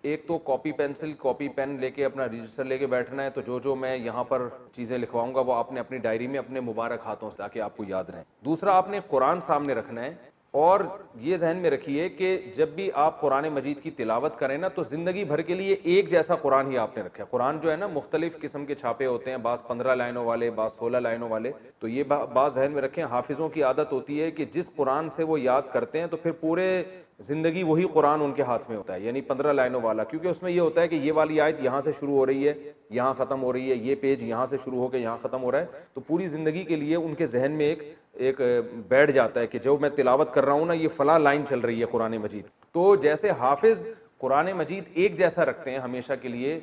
ایک تو کاپی پینسل, کاپی پین لے کے اپنا رجسٹر لے کے بیٹھنا ہے. تو جو میں یہاں پر چیزیں لکھواؤں گا وہ آپ نے اپنی ڈائری میں اپنے مبارک ہاتھوں سے, تاکہ آپ کو یاد رہے. دوسرا, آپ نے قرآن سامنے رکھنا ہے, اور یہ ذہن میں رکھیے کہ جب بھی آپ قرآن مجید کی تلاوت کریں نا, تو زندگی بھر کے لیے ایک جیسا قرآن ہی آپ نے رکھا ہے. قرآن جو ہے نا مختلف قسم کے چھاپے ہوتے ہیں, بعض 15 لائنوں والے, بعض 16 لائنوں والے. تو یہ بعض ذہن میں رکھیں, حافظوں کی عادت ہوتی ہے کہ جس قرآن سے وہ یاد کرتے ہیں تو پھر پورے زندگی وہی قرآن ان کے ہاتھ میں ہوتا ہے, یعنی 15 لائنوں والا. کیونکہ اس میں یہ ہوتا ہے کہ یہ والی آیت یہاں سے شروع ہو رہی ہے, یہاں ختم ہو رہی ہے, یہ پیج یہاں سے شروع ہو کے یہاں ختم ہو رہا ہے. تو پوری زندگی کے لیے ان کے ذہن میں ایک بیٹھ جاتا ہے کہ جو میں تلاوت کر رہا ہوں نا, یہ فلاں لائن چل رہی ہے قرآن مجید. تو جیسے حافظ قرآن مجید ایک جیسا رکھتے ہیں ہمیشہ کے لیے,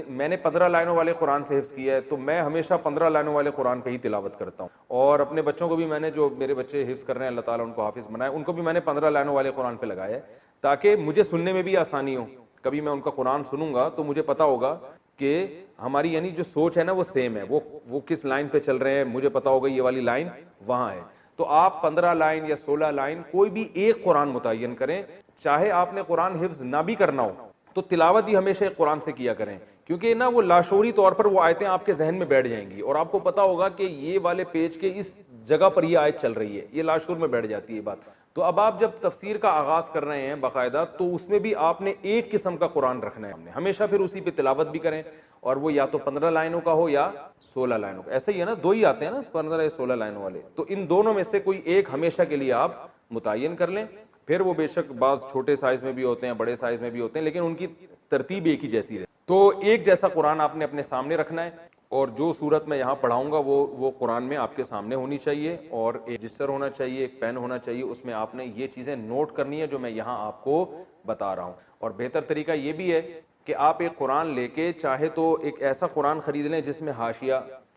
میں نے 15 لائنوں والے قرآن سے حفظ کیا ہے تو میں ہمیشہ 15 لائنوں والے قرآن پہ ہی تلاوت کرتا ہوں. اور اپنے بچوں کو بھی میں نے, جو میرے بچے حفظ کر رہے ہیں اللہ تعالیٰ ان کو حافظ بنائے, ان کو بھی میں نے 15 لائنوں والے قرآن پہ لگایا ہے, تاکہ مجھے سننے میں بھی آسانی ہو. کبھی میں ان کا قرآن سنوں گا تو مجھے پتا ہوگا کہ ہماری یعنی جو سوچ ہے نا وہ سیم ہے, وہ کس لائن پہ چل رہے ہیں, مجھے پتا ہوگا یہ والی لائن وہاں ہے. تو آپ 15 لائن یا 16 لائن کوئی بھی ایک قرآن متعین کریں, چاہے آپ نے قرآن حفظ نہ بھی کرنا ہو تو تلاوت ہی ہمیشہ ایک قرآن سے کیا کریں, کیونکہ نا وہ لاشعوری طور پر وہ آیتیں آپ کے ذہن میں بیٹھ جائیں گی, اور آپ کو پتا ہوگا کہ یہ والے پیج کے اس جگہ پر یہ آیت چل رہی ہے, یہ لاشعور میں بیٹھ جاتی ہے بات. تو اب آپ جب تفسیر کا آغاز کر رہے ہیں باقاعدہ, تو اس میں بھی آپ نے ایک قسم کا قرآن رکھنا ہے ہمیشہ, پھر اسی پہ تلاوت بھی کریں, اور وہ یا تو 15 لائنوں کا ہو یا 16 لائنوں کا. ایسا ہی ہے نا, دو ہی آتے ہیں نا 15 یا 16 لائنوں والے, تو ان دونوں میں سے کوئی ایک ہمیشہ کے لیے آپ متعین کر لیں. پھر وہ بے شک بعض چھوٹے سائز میں بھی ہوتے ہیں, بڑے سائز میں بھی ہوتے ہیں, لیکن ان کی ترتیب ایک ہی جیسی ہے. تو ایک جیسا قرآن آپ نے اپنے سامنے رکھنا ہے, اور جو صورت میں یہاں پڑھاؤں گا وہ قرآن میں آپ کے سامنے ہونی چاہیے, اور ایک رجسٹر ہونا چاہیے, ایک پین ہونا چاہیے, اس میں آپ نے یہ چیزیں نوٹ کرنی ہے جو میں یہاں آپ کو بتا رہا ہوں. اور بہتر طریقہ یہ بھی ہے کہ آپ ایک قرآن لے کے چاہے تو ایک ایسا قرآن خرید لیں جس میں حاشیہ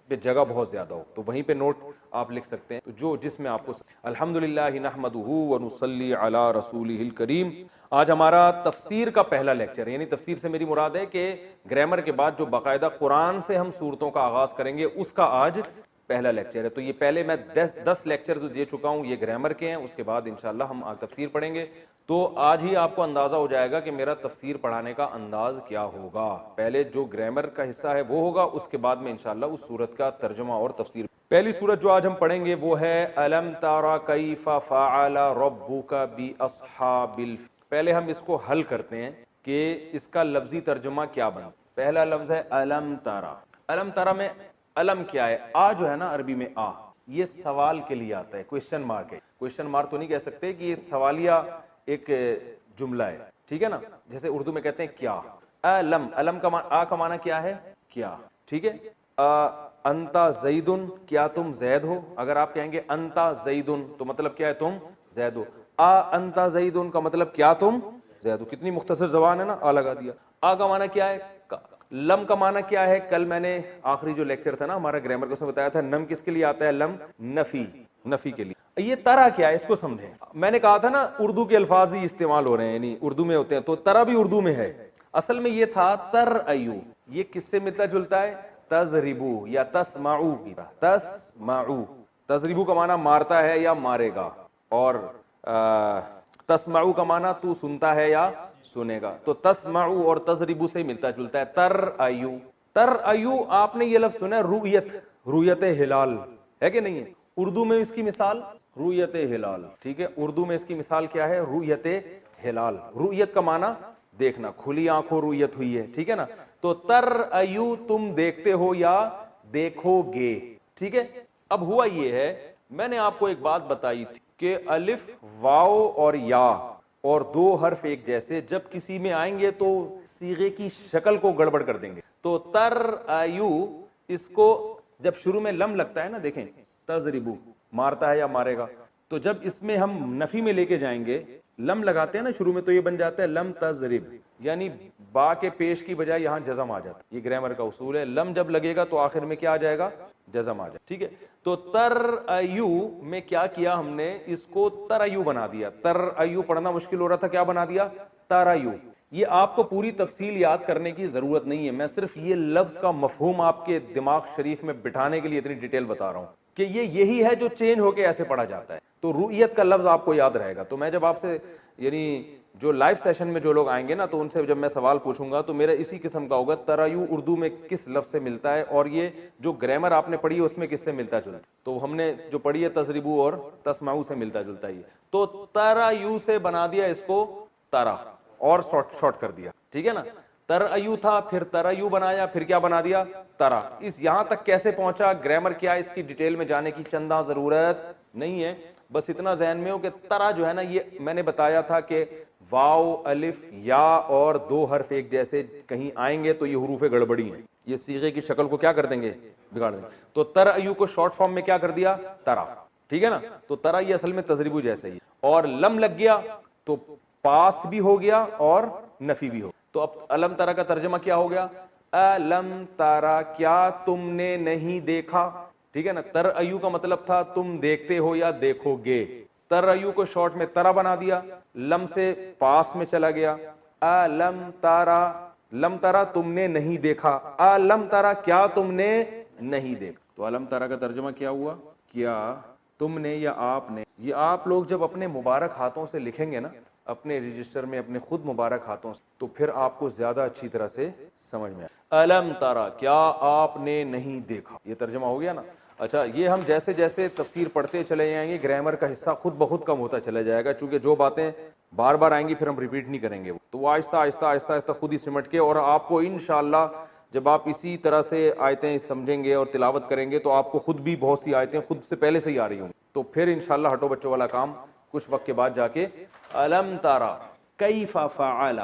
پہ جگہ بہت زیادہ ہو, تو وہیں پہ نوٹ آپ لکھ سکتے ہیں, تو جس میں آپ کو. الحمدللہ نحمدہ ونصلی علی رسولہ الکریم. آج ہمارا تفسیر کا پہلا لیکچر ہے, یعنی تفسیر سے میری مراد ہے کہ گرامر کے بعد جو باقاعدہ قرآن سے ہم صورتوں کا آغاز کریں گے, اس کا آج پہلا لیکچر ہے. تو یہ پہلے میں 10 لیکچر دے چکا ہوں, یہ گرامر کے ہیں, اس کے بعد انشاءاللہ ہم تفسیر پڑھیں گے. تو آج ہی آپ کو اندازہ ہو جائے گا کہ میرا تفسیر پڑھانے کا انداز کیا ہوگا. پہلے جو گرامر کا حصہ ہے وہ ہوگا, اس کے بعد میں انشاءاللہ اس سورت کا ترجمہ اور تفسیر. پہلی سورت جو آج ہم پڑھیں گے وہ ہے الم تر کیف فعل ربک باصحاب الفیل. پہلے ہم اس کو حل کرتے ہیں کہ اس کا لفظی ترجمہ کیا بنا. پہلا لفظ ہے الم ترا. الم ترا میں علم کیا ہے؟ آ جو ہے نا عربی میں آ, یہ سوال کے لیے آتا ہے, کوشچن مارک ہے. کوشچن مارک تو نہیں کہہ سکتے کہ یہ سوالیہ ایک جملہ ہے, ٹھیک ہے نا, جیسے اردو میں کہتے ہیں کیا. علم, علم کا آ کا معنی کیا ہے؟ کیا, ٹھیک ہے. انتا زیدن, کیا تم زید ہو. اگر آپ کہیں گے انتا زیدن تو مطلب کیا ہے؟ تم زید ہو. انتا زیدن کا مطلب کیا تم زید ہو. کتنی مختصر زبان ہے نا, آ لگا دیا. آ کا معنی کیا ہے؟ لم کا معنی کیا ہے؟ کل میں نے آخری جو لیکچر تھا نا ہمارا گرامر کا, اس میں بتایا تھا نم کس کے لیے آتا ہے؟ لم نفی, نفی کے لیے. یہ طرح کیا ہے اس کو سمجھیں. میں نے کہا تھا نا اردو کے الفاظ ہی استعمال ہو رہے ہیں, یعنی اردو میں ہوتے ہیں, تو طرح بھی اردو میں ہے. اصل میں یہ تھا ترایو, یہ کس سے ملتا جلتا ہے؟ تضربو یا تسمعو کی طرح. تسمعو, تضربو کا معنی مارتا ہے یا مارے گا, اور تسمعو کا معنی تو سنتا ہے یا سنے گا. تو تسمعو اور تضربو سے ملتا جلتا ہے. ترایو, ترایو آپ نے یہ لفظ سنا ہے رؤیت, رؤیت ہلال ہے کہ نہیں ہے؟ اردو میں اس کی مثال رؤیت ہلال, ٹھیک ہے. اردو میں اس کی مثال کیا ہے؟ رؤیت ہلال. رؤیت کا معنی دیکھنا, کھلی آنکھوں رؤیت ہوئی ہے, ٹھیک ہے نا. تو ترأیو تم دیکھتے ہو یا دیکھو گے. ٹھیک ہے. اب ہوا یہ ہے, میں نے آپ کو ایک بات بتائی تھی کہ الف واو اور یا اور دو حرف ایک جیسے جب کسی میں آئیں گے تو صیغے کی شکل کو گڑبڑ کر دیں گے. تو ترأیو, اس کو جب شروع میں لم لگتا ہے نا, دیکھیں تضربو مارتا ہے یا مارے گا, تو جب اس میں ہم نفی میں لے کے جائیں گے, لم لگاتے ہیں نا شروع میں, تو یہ بن جاتا ہے لم تضرب, یعنی با کے پیش کی بجائے یہاں جزم آ جاتا ہے. یہ گرامر کا اصول ہے, لم جب لگے گا تو آخر میں کیا آ جائے گا, جزم آ جائے. ٹھیک ہے. تو ترأیو میں کیا کیا ہم نے, اس کو ترأیو بنا دیا. ترأیو پڑھنا مشکل ہو رہا تھا, کیا بنا دیا, ترأیو. یہ آپ کو پوری تفصیل یاد کرنے کی ضرورت نہیں ہے, میں صرف یہ لفظ کا مفہوم آپ کے دماغ شریف میں بٹھانے کے لیے اتنی ڈیٹیل بتا رہا ہوں کہ یہ یہی ہے جو چینج ہو کے ایسے پڑھا جاتا ہے. تو رؤیت کا لفظ آپ کو یاد رہے گا. تو میں جب آپ سے, یعنی جو لائیو سیشن میں جو لوگ آئیں گے نا, تو ان سے جب میں سوال پوچھوں گا تو میرا اسی قسم کا ہوگا, ترأیو اردو میں کس لفظ سے ملتا ہے, اور یہ جو گرامر آپ نے پڑھی ہے اس میں کس سے ملتا جلتا. تو ہم نے جو پڑھی ہے تضربو اور تسمعو سے ملتا جلتا ہے. تو ترأیو سے بنا دیا اس کو ترا, اور شارٹ کر دیا. ٹھیک ہے نا. ترأیو تھا, پھر ترأیو بنایا, پھر کیا بنا دیا, ترا. اس یہاں تک کیسے پہنچا, گرامر کیا, اس کی ڈیٹیل میں جانے کی چندہ ضرورت نہیں ہے. بس اتنا ذہن میں ہو کہ ترا جو ہے نا, یہ میں نے بتایا تھا کہ واو الف یا اور دو حرف ایک جیسے کہیں آئیں گے تو یہ حروف گڑبڑی ہیں, یہ صیغے کی شکل کو کیا کر دیں گے, بگاڑ دیں گے. تو ترأیو کو شارٹ فارم میں کیا کر دیا, ترا. ٹھیک ہے نا. تو ترا یہ اصل میں تضربو جیسے ہی, اور لم لگ گیا تو پاس بھی ہو گیا اور نفی بھی ہو. تو اب الم ترا کا ترجمہ کیا ہو گیا, الم ترا کیا تم نے نہیں دیکھا. ٹھیک ہے نا. ترأیو کا مطلب تھا تم دیکھتے ہو یا دیکھو گے. ترأیو کو شارٹ میں ترا بنا دیا, لم سے پاس میں چلا گیا, الم ترا, لم ترا تم نے نہیں دیکھا, الم ترا کیا تم نے نہیں دیکھا. تو الم ترا کا ترجمہ کیا ہوا, کیا تم نے یا آپ نے. یہ آپ لوگ جب اپنے مبارک ہاتھوں سے لکھیں گے نا, اپنے رجسٹر میں اپنے خود مبارک ہاتھوں سے, تو پھر آپ کو زیادہ اچھی طرح سے سمجھ میں آئے. الم ترا کیا آپ نے نہیں دیکھا, یہ ترجمہ ہو گیا نا. اچھا, یہ ہم جیسے جیسے تفسیر پڑھتے چلے جائیں گے گرامر کا حصہ خود بخود کم ہوتا چلا جائے گا, چونکہ جو باتیں بار بار آئیں گی پھر ہم ریپیٹ نہیں کریں گے, تو وہ آہستہ آہستہ آہستہ آہستہ خود ہی سمٹ کے, اور آپ کو انشاءاللہ جب آپ اسی طرح سے آیتیں سمجھیں گے اور تلاوت کریں گے تو آپ کو خود بھی بہت سی آیتیں خود سے پہلے سے ہی آ رہی ہوں, تو پھر انشاءاللہ ہٹو بچوں والا کام کچھ وقت کے بعد جا کے. الم ترا کیف فعل,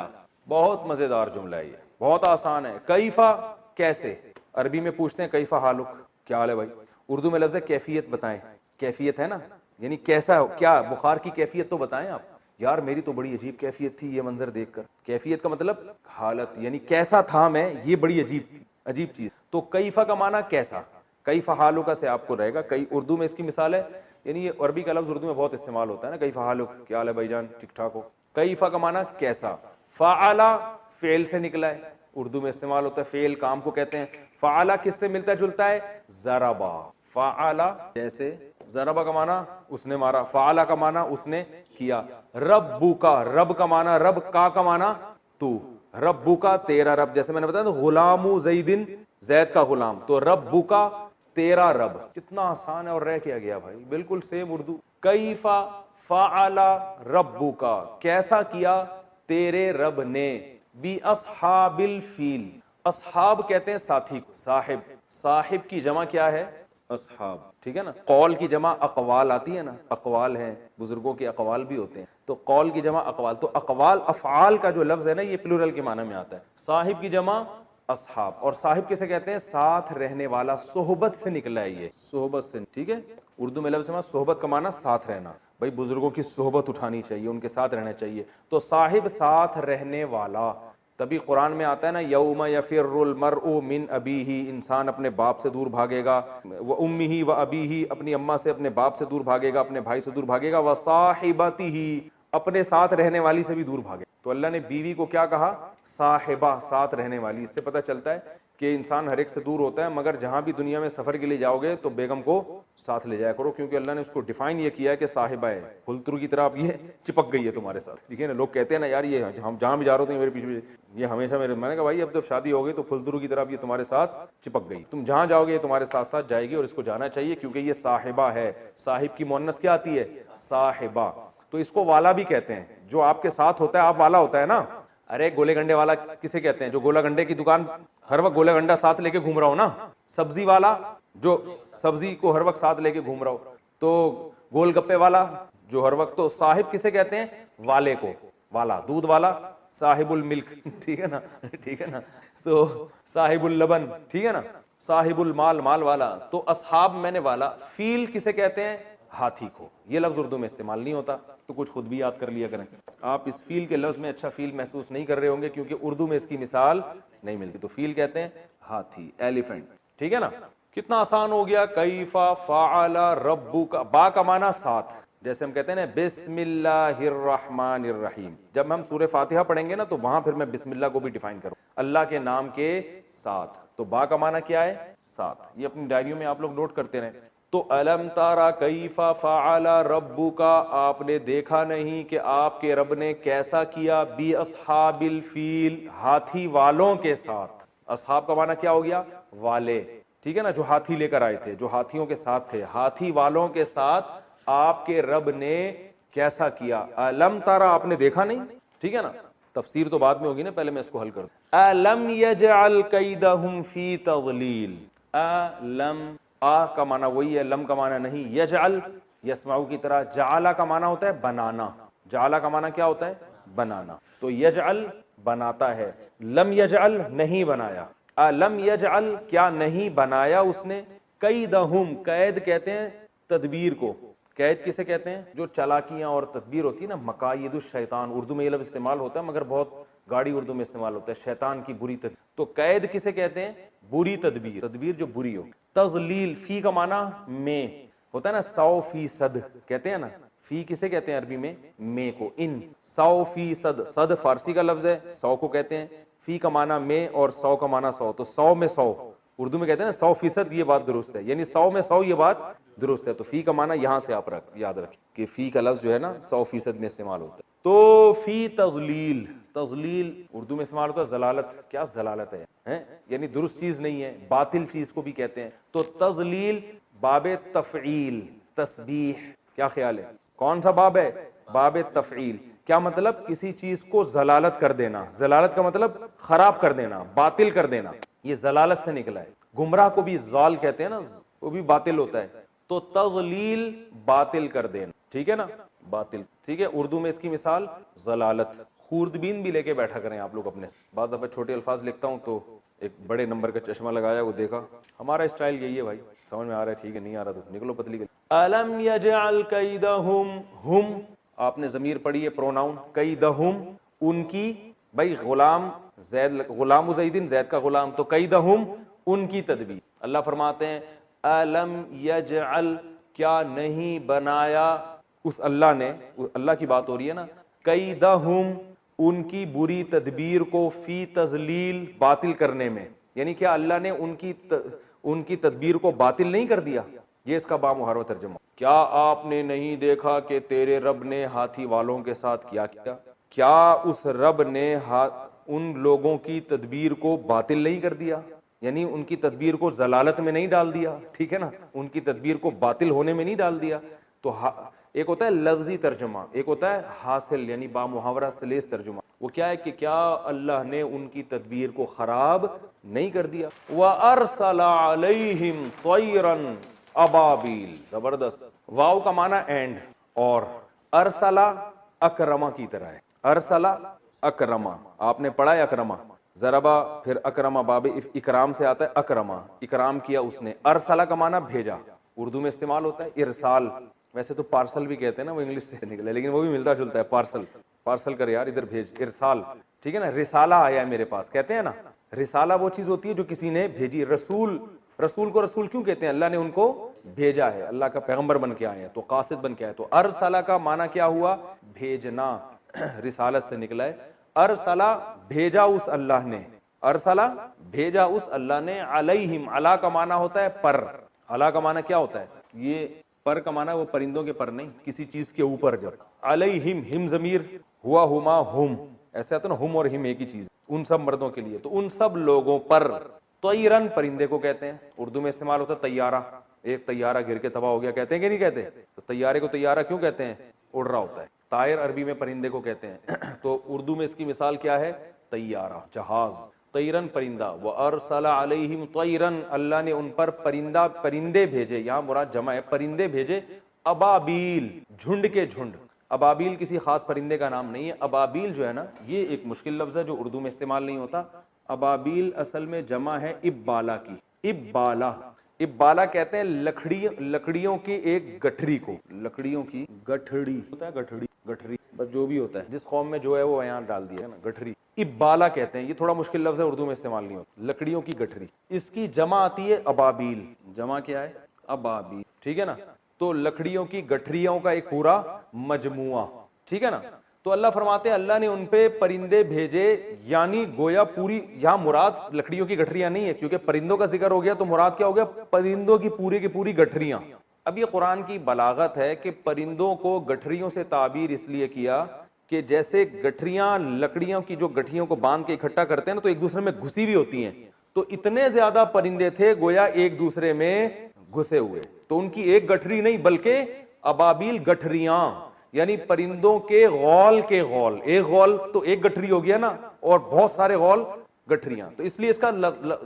بہت مزیدار جملہ ہے یہ, بہت آسان ہے. کیف کیسے, عربی میں پوچھتے ہیں کیف حالک, کیا حال ہے بھائی. اردو میں لفظ ہے کیفیت, بتائیں کیفیت ہے نا, یعنی کیسا, کیا بخار کی کیفیت تو بتائیں آپ. یار میری تو بڑی عجیب کیفیت تھی یہ منظر دیکھ کر. کیفیت کا مطلب حالت, یعنی کیسا تھا میں, یہ بڑی عجیب تھی, عجیب چیز. تو کیفا کا معنی کیسا, کیف حالک سے آپ کو رہے گا. کئی اردو میں اس کی مثال ہے, یعنی یہ عربی کا لفظ اردو میں بہت استعمال ہوتا ہے نا, کیف حالک, کیا حال ہے بھائی جان, ٹھیک ٹھاک ہو. کیفا کا معنی کیسا. فعل فعل سے نکلا ہے, اردو میں استعمال ہوتا ہے, فعل کام کو کہتے ہیں. فعل کس سے ملتا جلتا ہے, ضربا. فعل جیسے, ضربا کا معنی اس نے مارا, فعل کا معنی اس نے کیا. ربو کا, رب کا معنی, رب کا معنی تو, ربو کا تیرا رب, جیسے میں نے بتایا غلام زیدن, زید کا غلام, تو ربو کا تیرا رب. کتنا آسان ہے اور رہ کیا گیا بھائی, بالکل سیم اردو. کیفا فعل ربو کا, کیسا کیا تیرے رب نے. بی اصحاب الفیل, اصحاب کہتے ہیں ساتھی کو, صاحب, صاحب کی جمع کیا ہے, اصحاب. ٹھیک ہے نا. قول کی جمع اقوال آتی ہے نا, اقوال ہیں, بزرگوں کے اقوال بھی ہوتے ہیں, تو قول کی جمع اقوال. تو اقوال, افعال کا جو لفظ ہے نا یہ پلورل کے معنی میں آتا ہے. صاحب کی جمع اصحاب, اور صاحب کسے کہتے ہیں, ساتھ رہنے والا, صحبت سے نکلا ہے یہ, صحبت سے. ٹھیک ہے. اردو میں لفظ ہے صحبت کا معنی ساتھ رہنا, بھائی بزرگوں کی صحبت اٹھانی چاہیے, ان کے ساتھ رہنا چاہیے. تو صاحب ساتھ رہنے والا. تبھی قرآن میں آتا ہے نا, یوم یفر المرء من ابیہ, انسان اپنے باپ سے دور بھاگے گا, وامہ وابیہ, اپنی اماں سے اپنے باپ سے دور بھاگے گا, اپنے بھائی سے دور بھاگے گا, وصاحبتہ, اپنے ساتھ رہنے والی سے بھی دور بھاگے. تو اللہ نے بیوی کو کیا کہا, صاحبہ, ساتھ رہنے والی. اس سے پتہ چلتا ہے کہ انسان ہر ایک سے دور ہوتا ہے, مگر جہاں بھی دنیا میں سفر کے لیے جاؤ گے تو بیگم کو ساتھ لے جایا کرو, کیونکہ اللہ نے اس کو ڈیفائن یہ کیا ہے کہ صاحبہ ہے, پھلترو کی طرح اب یہ چپک گئی ہے تمہارے ساتھ. ٹھیک ہے نا. لوگ کہتے ہیں نا یار یہ ہم جہاں بھی جا رہے ہوتے ہیں میرے پیچھے, یہ ہمیشہ میں نے کہا بھائی اب جب شادی ہو گئی تو پھلترو کی طرح اب یہ تمہارے ساتھ چپک گئی, تم جہاں جاؤ گے یہ تمہارے ساتھ ساتھ جائے گی, اور اس کو جانا چاہیے کیونکہ یہ صاحبہ ہے. صاحب کی مؤنث کیا آتی ہے, صاحبہ. تو اس کو والا بھی کہتے ہیں, جو آپ کے ساتھ ہوتا ہے, آپ والا ہوتا ہے نا, ارے گولے گنڈے والا کسے کہتے ہیں؟ جو گولا گنڈے کی دکان ہر وقت گولا گنڈا ساتھ لے کے گھوم رہا ہو نا. سبزی والا جو سبزی کو ہر وقت ساتھ لے کے گھوم رہا ہو. تو گول گپے والا جو ہر وقت. تو صاحب کسے کہتے ہیں؟ والے کو. والا دودھ والا صاحب الملک, ٹھیک ہے نا, ٹھیک ہے نا. تو صاحب اللبن, ٹھیک ہے نا. صاحب المال, مال والا. تو اصحاب میں نے والا. فیل کسے کہتے ہیں؟ ہاتھی کو. یہ لفظ اردو میں استعمال نہیں ہوتا, تو کچھ خود بھی یاد کر لیا کریں. آپ اس فیل کے لفظ میں اچھا فیل محسوس نہیں کر رہے ہوں گے کیونکہ اردو میں اس کی مثال نہیں ملتی. تو فیل کہتے ہیں ہاتھی, ایلیفنٹ, ٹھیک ہے نا. کتنا آسان ہو گیا. کیفا فعل ربک, با کا معنی ساتھ. جیسے ہم کہتے ہیں نا بسم اللہ الرحمن الرحیم, جب ہم سورہ فاتحہ پڑھیں گے نا تو وہاں پھر میں بسم اللہ کو بھی ڈیفائن کروں, اللہ کے نام کے ساتھ. تو با کا معنی کیا ہے؟ ساتھ. یہ اپنی ڈائریوں میں آپ لوگ نوٹ کرتے رہیں. تو الم تارا کیف فعل ربک, آپ نے دیکھا نہیں کہ آپ کے رب نے کیسا کیا بی اصحاب الفیل, ہاتھی والوں کے ساتھ. اصحاب کا معنی کیا ہو گیا؟ والے, ٹھیک ہے نا, جو ہاتھی لے کر آئے تھے, جو ہاتھیوں کے ساتھ تھے. ہاتھی والوں کے ساتھ آپ کے رب نے کیسا کیا. الم تارا, آپ نے دیکھا نہیں, ٹھیک ہے نا. تفسیر تو بعد میں ہوگی نا, پہلے میں اس کو حل کر دوں. الم یجعل کیدہم فی تضلیل. الم, آ کا معنی وہی ہے, لم کا معنی نہیں. یجعل یسمعو کی طرح. جعل کا معنی ہوتا ہے بنانا. جعل کا معنی کیا ہوتا ہے؟ بنانا. تو یجعل بناتا ہے, لم یجعل نہیں بنایا. لم یجعل کیا نہیں بنایا اس نے. کیدہم, قید کہتے ہیں تدبیر کو. قید کسے کہتے ہیں؟ جو چالاکیاں اور تدبیر ہوتی ہے نا, مکائد الشیطان, اردو میں یہ لفظ استعمال ہوتا ہے مگر بہت گاڑی اردو میں استعمال ہوتا ہے, شیطان کی بری تدبیر. تو قید کسے کہتے ہیں؟ بری تدبیر, تدبیر جو بری ہو. تضلیل, فی کا معنی میں ہوتا ہے نا, 100% کہتے ہیں نا. فی کسے کہتے ہیں عربی میں کو. ان 100%, صد فارسی کا لفظ ہے, 100 کو کہتے ہیں. فی کا معنی میں اور 100 کا معنی 100. تو 100 میں 100, اردو میں کہتے ہیں نا 100%, یہ بات درست ہے, یعنی 100 میں 100 یہ بات درست ہے. تو فی کا معنی یہاں سے آپ یاد رکھیں کہ فی کا لفظ جو ہے نا 100% میں استعمال ہوتا ہے. تو فی تضلیل, تضلیل اردو میں استعمال ہوتا ہے ضلالت. کیا ضلالت ہے؟ یعنی درست چیز نہیں ہے, باطل چیز کو بھی کہتے ہیں. تو تضلیل باب تفعیل, تسبیح. کیا خیال ہے, کون سا باب ہے؟ باب تفعیل. کیا مطلب؟ کسی چیز کو ضلالت کر دینا. ضلالت کا مطلب خراب کر دینا, باطل کر دینا. یہ ضلالت سے نکلا ہے. گمراہ کو بھی ضال کہتے ہیں نا, وہ بھی باطل ہوتا ہے. تو تضلیل باطل کر دینا, ٹھیک ہے نا, باطل, ٹھیک ہے. اردو میں اس کی مثال ضلالت. خوردبین بھی لے کے بیٹھا کریں آپ لوگ اپنے. بعض دفعہ چھوٹے الفاظ لکھتا ہوں تو ایک بڑے نمبر کا چشمہ لگایا, وہ دیکھا. ہمارا اسٹائل یہی ہے بھائی, سمجھ میں آ رہا ہے, ٹھیک ہے, نہیں آ رہا تو نکلو پتلی گلی. الم یجعل کیدہم, ہم آپ نے ضمیر پڑھی ہے, پروناؤن. کیدہم ان کی, بھائی غلام زید, غلام زیدن, زید کا غلام. تو کیدہم ان کی تدبیر. اللہ فرماتے ہیں الم یجعل, کیا نہیں بنایا اس اللہ نے, اللہ کی بات ہو رہی ہے نا, کیدہم ان کی بری تدبیر کو, فی تضلیل باطل کرنے میں. یعنی کیا اللہ نے ان کی تدبیر کو باطل نہیں کر دیا؟ یہ اس کا بامحرو ترجمہ. کیا آپ نے نہیں دیکھا کہ تیرے رب نے ہاتھی والوں کے ساتھ کیا کیا؟ کیا اس رب نے ان لوگوں کی تدبیر کو باطل نہیں کر دیا؟ یعنی ان کی تدبیر کو ضلالت میں نہیں ڈال دیا, ٹھیک ہے نا, ان کی تدبیر کو باطل ہونے میں نہیں ڈال دیا. تو ایک ہوتا ہے لفظی ترجمہ, ایک ہوتا ہے حاصل یعنی بامحاورہ سلیس ترجمہ. وہ کیا ہے کہ کیا اللہ نے ان کی تدبیر کو خراب نہیں کر دیا. وَأَرْسَلَ عَلَيْهِمْ طَيْرًا ابابیل. زبردست. واو کا معنی اینڈ, اور ارسلا اکرما کی طرح ہے. ارسلا اکرما, آپ نے پڑھا ہے اکرما, ضربا پھر اکرما, باب اکرام سے آتا ہے اکرما, اکرام کیا اس نے. ارسلا کا معنی بھیجا, اردو میں استعمال ہوتا ہے ارسال. ویسے تو پارسل بھی کہتے ہیں نا, وہ انگلش سے نکلے, لیکن وہ بھی ملتا جلتا ہے. پارسل, پارسل کر یار, ادھر بھیج. ارسال, ٹھیک ہے نا. رسالہ آیا ہے میرے پاس, کہتے ہیں نا. رسالہ وہ چیز ہوتی ہے جو کسی نے بھیجی. رسول, رسول کو رسول کیوں کہتے ہیں؟ اللہ نے ان کو بھیجا ہے, اللہ کا پیغمبر بن کے آئے ہیں, تو قاصد بن کے آئے. تو ارسلہ کا معنی کیا ہوا؟ بھیجنا, رسالت سے نکلا ہے. ارسلہ بھیجا اس اللہ نے, ارسلہ بھیجا اس اللہ نے. علیہم, علا کا معنی ہوتا ہے پر. علا کا معنی کیا ہوتا ہے؟ یہ پر کا معنی وہ پرندوں کے پر نہیں, کسی چیز کے اوپر. جب علیہم, ہم ضمیر ہوا, ہما, ہم, ایسا آتا نا, ہم اور ہم ایک ہی چیز, ان سب مردوں کے لیے. تو ان سب لوگوں پر. طیرن پرندے کو کہتے ہیں, اردو میں استعمال ہوتا ہے طیارہ. ایک طیارہ گر کے تباہ ہو گیا, کہتے ہیں کہ نہیں کہتے؟ تو طیارے کو طیارہ کیوں کہتے ہیں؟ اڑ رہا ہوتا ہے. طائر عربی میں پرندے کو کہتے ہیں تو اردو میں اس کی مثال کیا ہے؟ طیارہ، جہاز، طیرن پرندہ، وَأَرْسَلَ عَلَيْهِمْ طَيْرًا، اللہ نے ان پر پرندے بھیجے، یہاں مراد جمع ہے، پرندے بھیجے، ابابیل، جھنڈ کے جھنڈ۔ ابابیل کسی خاص پرندے کا نام نہیں ہے، ابابیل جو ہے نا یہ ایک مشکل لفظ ہے جو اردو میں استعمال نہیں ہوتا۔ ابابیل اصل میں جمع ہے ابالا کی، ابالا، ابالا کہتے ہیں لکڑیوں کی ایک گٹھری کو، لکڑیوں کی گٹھڑی ہوتا ہے، گٹھڑی بس جو بھی ہوتا ہے، جس قوم میں جو ہے وہ یہاں ڈال دیا ہے نا، گٹھری، ابالا کہتے ہیں، یہ تھوڑا مشکل لفظ ہے اردو میں استعمال نہیں ہوتا، لکڑیوں کی گٹھری، اس کی جمع آتی ہے ابابیل، جمع کیا ہے؟ ابابیل، ٹھیک ہے نا، تو لکڑیوں کی گٹھریوں کا ایک پورا مجموعہ، ٹھیک ہے نا۔ تو اللہ فرماتے ہیں اللہ نے ان پہ پرندے بھیجے، یعنی گویا پوری، یہاں مراد لکڑیوں کی گٹھریاں نہیں ہے کیونکہ پرندوں کا ذکر ہو گیا تو مراد کیا ہو گیا؟ پرندوں کی پوری گٹھریاں۔ اب یہ قرآن کی بلاغت ہے کہ پرندوں کو گٹھریوں سے تعبیر اس لیے کیا کہ جیسے گٹھریاں لکڑیوں کی جو گٹھریوں کو باندھ کے اکٹھا کرتے ہیں نا تو ایک دوسرے میں گھسی بھی ہوتی ہیں، تو اتنے زیادہ پرندے تھے گویا ایک دوسرے میں گھسے ہوئے، تو ان کی ایک گٹھری نہیں بلکہ ابابیل گٹھریاں، یعنی پرندوں کے غول کے غول، ایک غول تو ایک گٹھری ہو گیا نا، اور بہت سارے غول گٹھریاں، تو اس لیے اس کا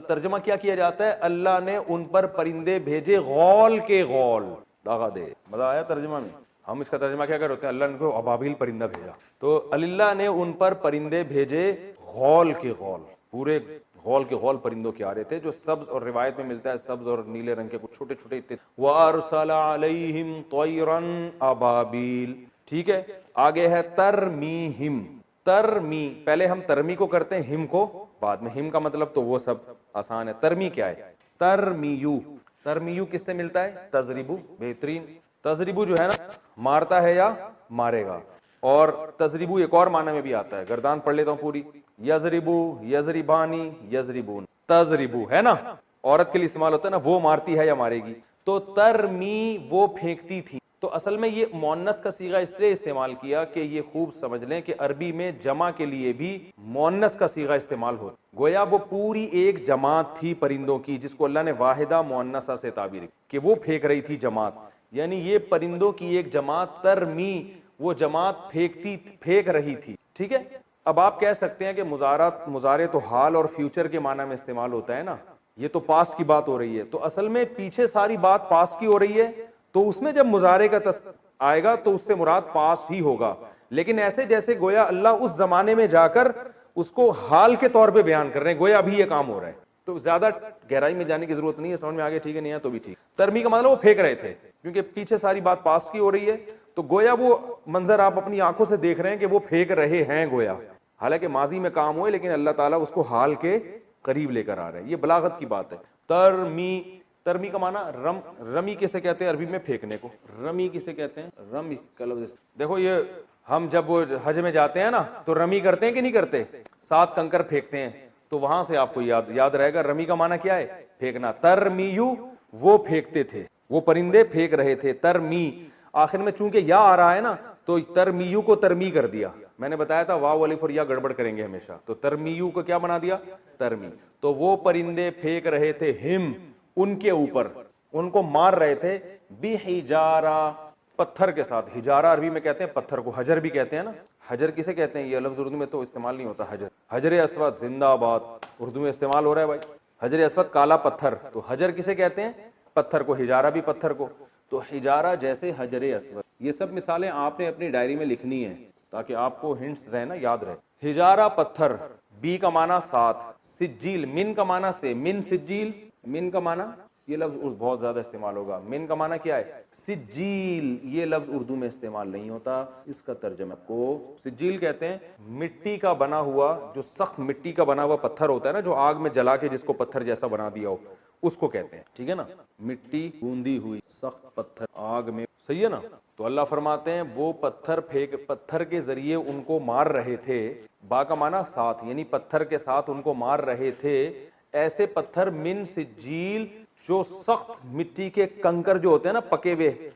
ترجمہ کیا جاتا ہے؟ اللہ نے ان پر پرندے بھیجے غول کے غول، داغا دے، مزہ آیا ترجمہ میں؟ ہم اس کا ترجمہ کیا کرتے ہیں؟ اللہ نے کو ابابیل پرندہ بھیجا، تو اللہ نے ان پر پرندے بھیجے غول کے غول، پورے غول کے غول پرندوں کے آ رہے تھے جو سبز، اور روایت میں ملتا ہے سبز اور نیلے رنگ کے کچھ چھوٹے چھوٹے تھے۔ وَأَرْسَلَ عَلَيْهِمْ طَيْرًا أَبَابِيلَ، ٹھیک ہے، آگے ہے ترمیہم، ترمی، پہلے ہم ترمی کو کرتے ہیں ہم کو بعد میں، ہم کا مطلب تو وہ سب آسان ہے، ترمی کیا ہے؟ ترمیو، ترمیو کس سے ملتا ہے؟ تضریبو، بہترین، تضریبو جو ہے نا مارتا ہے یا مارے گا، اور تضریبو ایک اور معنی میں بھی آتا ہے، گردان پڑھ لیتا ہوں پوری، یضربو، یضربانی، یضربون، تضریبو ہے نا، عورت کے لیے استعمال ہوتا ہے نا، وہ مارتی ہے یا مارے گی، تو ترمی وہ پھینکتی تھی، تو اصل میں یہ مؤنث کا صیغہ اس لیے استعمال کیا کہ یہ خوب سمجھ لیں کہ عربی میں جمع کے لیے بھی مؤنث کا صیغہ استعمال ہوتا، گویا وہ پوری ایک جماعت تھی پرندوں کی جس کو اللہ نے واحدہ مؤنثہ سے تعبیر کہ وہ پھینک رہی تھی جماعت، یعنی یہ پرندوں کی ایک جماعت ترمی، وہ جماعت پھینک رہی تھی، ٹھیک ہے۔ اب آپ کہہ سکتے ہیں کہ مضارع تو حال اور فیوچر کے معنی میں استعمال ہوتا ہے نا، یہ تو پاسٹ کی بات ہو رہی ہے، تو اصل میں پیچھے ساری بات پاسٹ کی ہو رہی ہے، تو اس میں جب مضارع کا آئے گا تو اس سے مراد پاسٹ ہی ہوگا، لیکن ایسے جیسے گویا اللہ اس زمانے میں جا کر اس کو حال کے طور پہ بیان کر رہے ہیں، گویا ابھی یہ کام ہو رہا ہے، تو زیادہ گہرائی میں جانے کی ضرورت نہیں ہے، سمجھ میں آگے ٹھیک ہے، نہیں ہے تو بھی ٹھیک۔ ترمی کا مطلب وہ پھینک رہے تھے کیونکہ پیچھے ساری بات پاسٹ کی ہو رہی ہے، تو گویا وہ منظر آپ اپنی آنکھوں سے دیکھ رہے ہیں کہ وہ پھینک رہے ہیں گویا، حالانکہ ماضی میں کام ہوئے لیکن اللہ تعالیٰ اس کو حال کے قریب لے کر آ رہے ہیں، یہ بلاغت کی بات ہے۔ ترمی، ترمی کا معنی رمی کسے کہتے ہیں عربی میں؟ پھینکنے کو، رمی کسے کہتے ہیں؟ رمی کا لفظ، دیکھو یہ ہم جب وہ حج میں جاتے ہیں نا تو رمی کرتے ہیں کہ نہیں کرتے؟ 7 کنکر پھینکتے ہیں، تو وہاں سے آپ کو یاد رہے گا رمی کا معنی کیا ہے؟ پھینکنا، ترمیو وہ پھینکتے تھے، وہ پرندے پھینک رہے تھے، ترمی، آخر میں چونکہ یا آ رہا ہے نا تو ترمیو کو ترمی کر دیا، میں نے بتایا تھا واو الف اور یا گڑبڑ کریں گے ہمیشہ، تو ترمیو کو کیا بنا دیا؟ ترمی، تو وہ پرندے پھینک رہے تھے ہم ان کے اوپر، ان کو مار رہے تھے، بحجارہ پتھر کے ساتھ، حجارہ عربی میں کہتے ہیں پتھر کو، حجر بھی کہتے ہیں نا، حجر کسے کہتے ہیں؟ یہ لفظ اردو میں تو استعمال نہیں ہوتا، حجر، حجر اسود زندہ آباد اردو میں استعمال ہو رہا ہے بھائی، حجر اسود کالا پتھر، تو حجر کسے کہتے ہیں؟ پتھر کو، حجارہ بھی پتھر کو، تو حجارہ جیسے حجر اسود، یہ سب مثالیں آپ نے اپنی ڈائری میں لکھنی ہیں تاکہ آپ کو ہنٹس رہے نا، یاد رہے۔ حجارہ پتھر، بی کا معنی 7، سجیل، من کا معنی سے، من سجیل، من کا معنی، یہ لفظ بہت زیادہ استعمال ہوگا، من کا معنی کیا ہے؟ سجیل، یہ لفظ اردو میں استعمال نہیں ہوتا، اس کا ترجمہ کو سجیل کہتے ہیں مٹی کا بنا ہوا، جو سخت مٹی کا بنا ہوا پتھر ہوتا ہے نا، جو آگ میں جلا کے جس کو پتھر جیسا بنا دیا ہو، اس کو کہتے ہیں، ٹھیک ہے نا، مٹی گوندی ہوئی سخت پتھر آگ میں، صحیح ہے نا۔ تو اللہ فرماتے ہیں وہ پتھر کے ذریعے ان کو مار رہے تھے، با کا معنی 7، یعنی پتھر کے ساتھ ان کو مار رہے تھے، ایسے پتھر من سجیل، جو سخت مٹی کے کنکر جو ہوتے ہیں نا پکے ہوئے،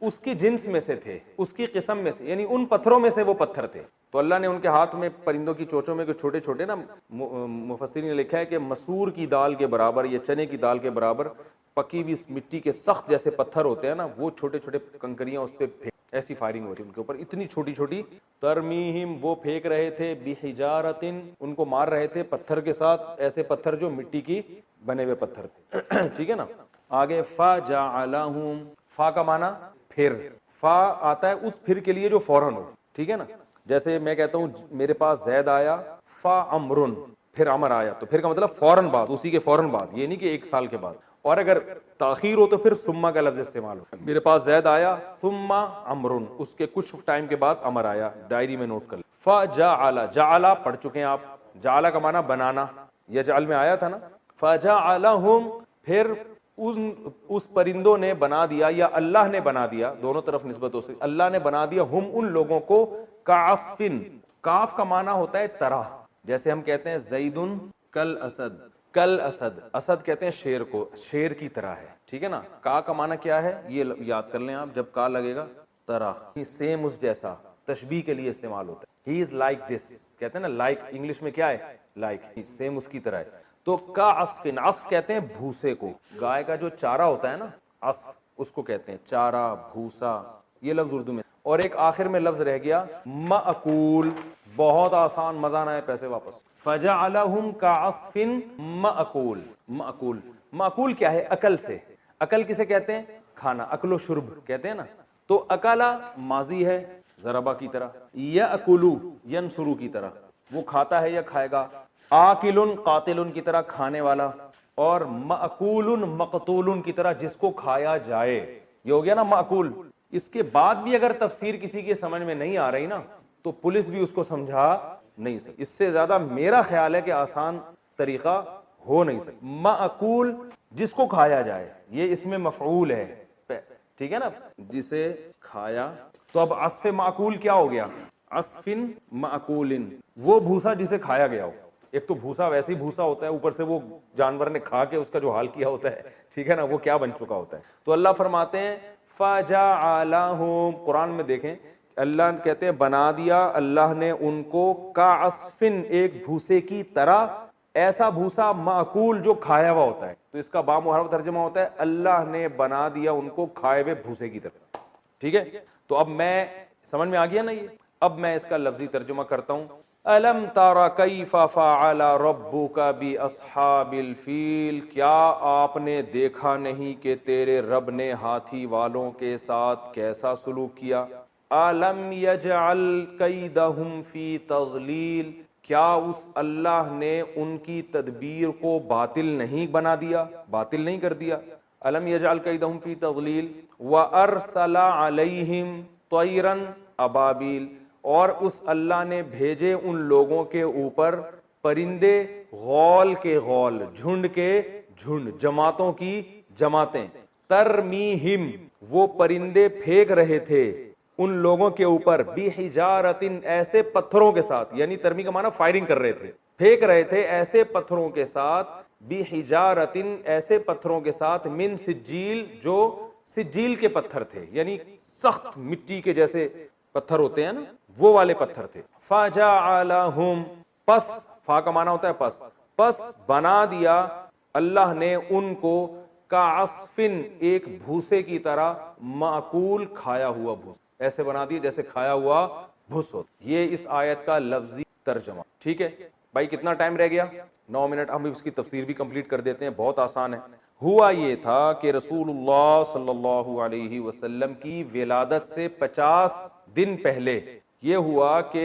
اس کی جنس میں سے تھے، اس کی قسم میں سے، یعنی ان پتھروں میں سے وہ پتھر تھے، تو اللہ نے ان کے ہاتھ میں پرندوں کی چوچوں میں کچھ چھوٹے چھوٹے نا، مفسرین نے لکھا ہے کہ مسور کی دال کے برابر یا چنے کی دال کے برابر پکی ہوئی مٹی کے سخت جیسے پتھر ہوتے ہیں نا، وہ چھوٹے چھوٹے کنکریاں اس پہ ایسی فائرنگ ہو رہی ہے ان کے اوپر، اتنی چھوٹی چھوٹی. ترمیہم، وہ پھینک رہے تھے، بحجارتن، ان کو مار رہے تھے پتھر کے ساتھ، ایسے پتھر جو مٹی کی بنے ہوئے پتھر تھے. ٹھیک ہے نا. آگے فجعلہم، فا کا معنی پھر، فا آتا ہے اس پھر کے لیے جو فوراً ہو. ٹھیک ہے نا. جیسے میں کہتا ہوں میرے پاس زید آیا، فا امرن، پھر امر آیا، تو پھر کا مطلب فوراً بعد، اسی کے فوراً بعد، یہ نہیں کہ 1 سال کے بعد. اور اگر تاخیر ہو تو پھر ثم کا لفظ استعمال ہو. میرے پاس زید آیا ثم امرن، اس کے کچھ ٹائم کے بعد امر آیا. ڈائری میں نوٹ کر لیں. فجعل، جعل پڑھ چکے ہیں آپ، جعل کا معنی بنانا، یجعل میں آیا تھا نا. فجعلہم، پھر اس پرندوں نے بنا دیا، یا اللہ نے بنا دیا، دونوں طرف نسبت ہو سکتی، اللہ نے بنا دیا، ہم ان لوگوں کو، کعصفن، کاف کا معنی ہوتا ہے طرح. جیسے ہم کہتے ہیں زیدن کل اسد، کل اسد، اسد کہتے ہیں شیر کو، شیر کی طرح ہے. ٹھیک ہے نا. کا کا معنی کیا ہے یہ یاد کر لیں آپ، جب کا لگے گا طرح، سیم اس جیسا، تشبیہ کے لیے استعمال ہوتا ہے. ہی از لائک دس، کہتے ہیں نا لائک، انگلش میں کیا ہے لائک، سیم اس کی طرح ہے. تو کا عصفن، عصف کہتے ہیں بھوسے کو، گائے کا جو چارہ ہوتا ہے نا عصف، اس کو کہتے ہیں چارہ، بھوسا، یہ لفظ اردو میں. اور ایک آخر میں لفظ رہ گیا مأکول، بہت آسان، مزہ نہ آئے پیسے واپس. فجعلہم کعصف مأکول، مأکول، مأکول کیا ہے؟ عقل سے. عقل کسے کہتے ہیں؟ کھانا، اکل و شرب کہتے ہیں نا. تو اکلا ماضی ہے ضربہ کی طرح، یأکلو ینصرو کی طرح، وہ کھاتا ہے یا کھائے گا. آکل قاتل کی طرح، کھانے والا. اور مأکول مقتول کی طرح، جس کو کھایا جائے. یہ ہو گیا نا مأکول. اس کے بعد بھی اگر تفسیر کسی کے سمجھ میں نہیں آ رہی نا تو پولیس بھی اس کو سمجھا نہیں سکتی. اس سے زیادہ میرا خیال ہے کہ آسان طریقہ ہو نہیں سکتا. مأکول جس کو کھایا جائے، یہ اس میں مفعول ہے. ٹھیک ہے نا، جسے کھایا. تو اب عصف مأکول کیا ہو گیا؟ عصف مأکول، وہ بھوسا جسے کھایا گیا ہو. ایک تو بھوسا ویسے ہی بھوسا ہوتا ہے، اوپر سے وہ جانور نے کھا کے اس کا جو حال کیا ہوتا ہے، ٹھیک ہے نا، وہ کیا بن چکا ہوتا ہے. تو اللہ فرماتے ہیں فجعلہم، قرآن میں دیکھیں اللہ کہتے ہیں بنا دیا اللہ نے ان کو، کعصفن، ایک بھوسے کی طرح. ایسا بھوسا مأکول جو کھایا ہوا ہوتا ہے. تو اس کا بامحرف ترجمہ ہوتا ہے اللہ نے بنا دیا ان کو کھائے ہوئے بھوسے کی طرح. ٹھیک ہے. تو اب میں سمجھ میں آ گیا نا یہ. اب میں اس کا لفظی ترجمہ کرتا ہوں. الم تر کیف فعل ربک باصحاب الفیل، کیا آپ نے دیکھا نہیں کہ تیرے رب نے ہاتھی والوں کے ساتھ کیسا سلوک کیا. الم یجعل کیدہم فی تضلیل، کیا اس اللہ نے ان کی تدبیر کو باطل نہیں بنا دیا، باطل نہیں کر دیا. الم یجعل کیدہم فی تضلیل وارسل علیہم طیرا ابابیل، اور اس اللہ نے بھیجے ان لوگوں کے اوپر پرندے، غول کے غول، جھنڈ کے جھنڈ، جماعتوں کی جماعتیں. ترمیہم، وہ پرندے پھینک رہے تھے ان لوگوں کے اوپر، بحجارتن، ایسے پتھروں کے ساتھ، یعنی ترمی کا معنی فائرنگ کر رہے تھے، پھینک رہے تھے ایسے پتھروں کے ساتھ، بحجارتن، ایسے پتھروں کے ساتھ، من سجیل، جو سجیل کے پتھر تھے، یعنی سخت مٹی کے جیسے پتھر ہوتے ہیں نا، وہ والے پتھر تھے. فجعلہم، پس، فا کا معنی ہوتا ہے پس، پس بنا دیا اللہ نے ان کو، کعصفن، ایک بھوسے کی طرح، مأکول، کھایا ہوا بھوسا، ایسے بنا دیے جیسے کھایا ہوا بھوس ہوتا. یہ اس آیت کا لفظی ترجمہ. ٹھیک ہے بھائی، کتنا ٹائم رہ گیا؟ 9 منٹ. ہم اس کی تفسیر بھی کمپلیٹ کر دیتے ہیں، بہت آسان ہے. ہوا یہ تھا کہ رسول اللہ صلی اللہ علیہ وسلم کی ولادت سے 50 دن پہلے یہ ہوا کہ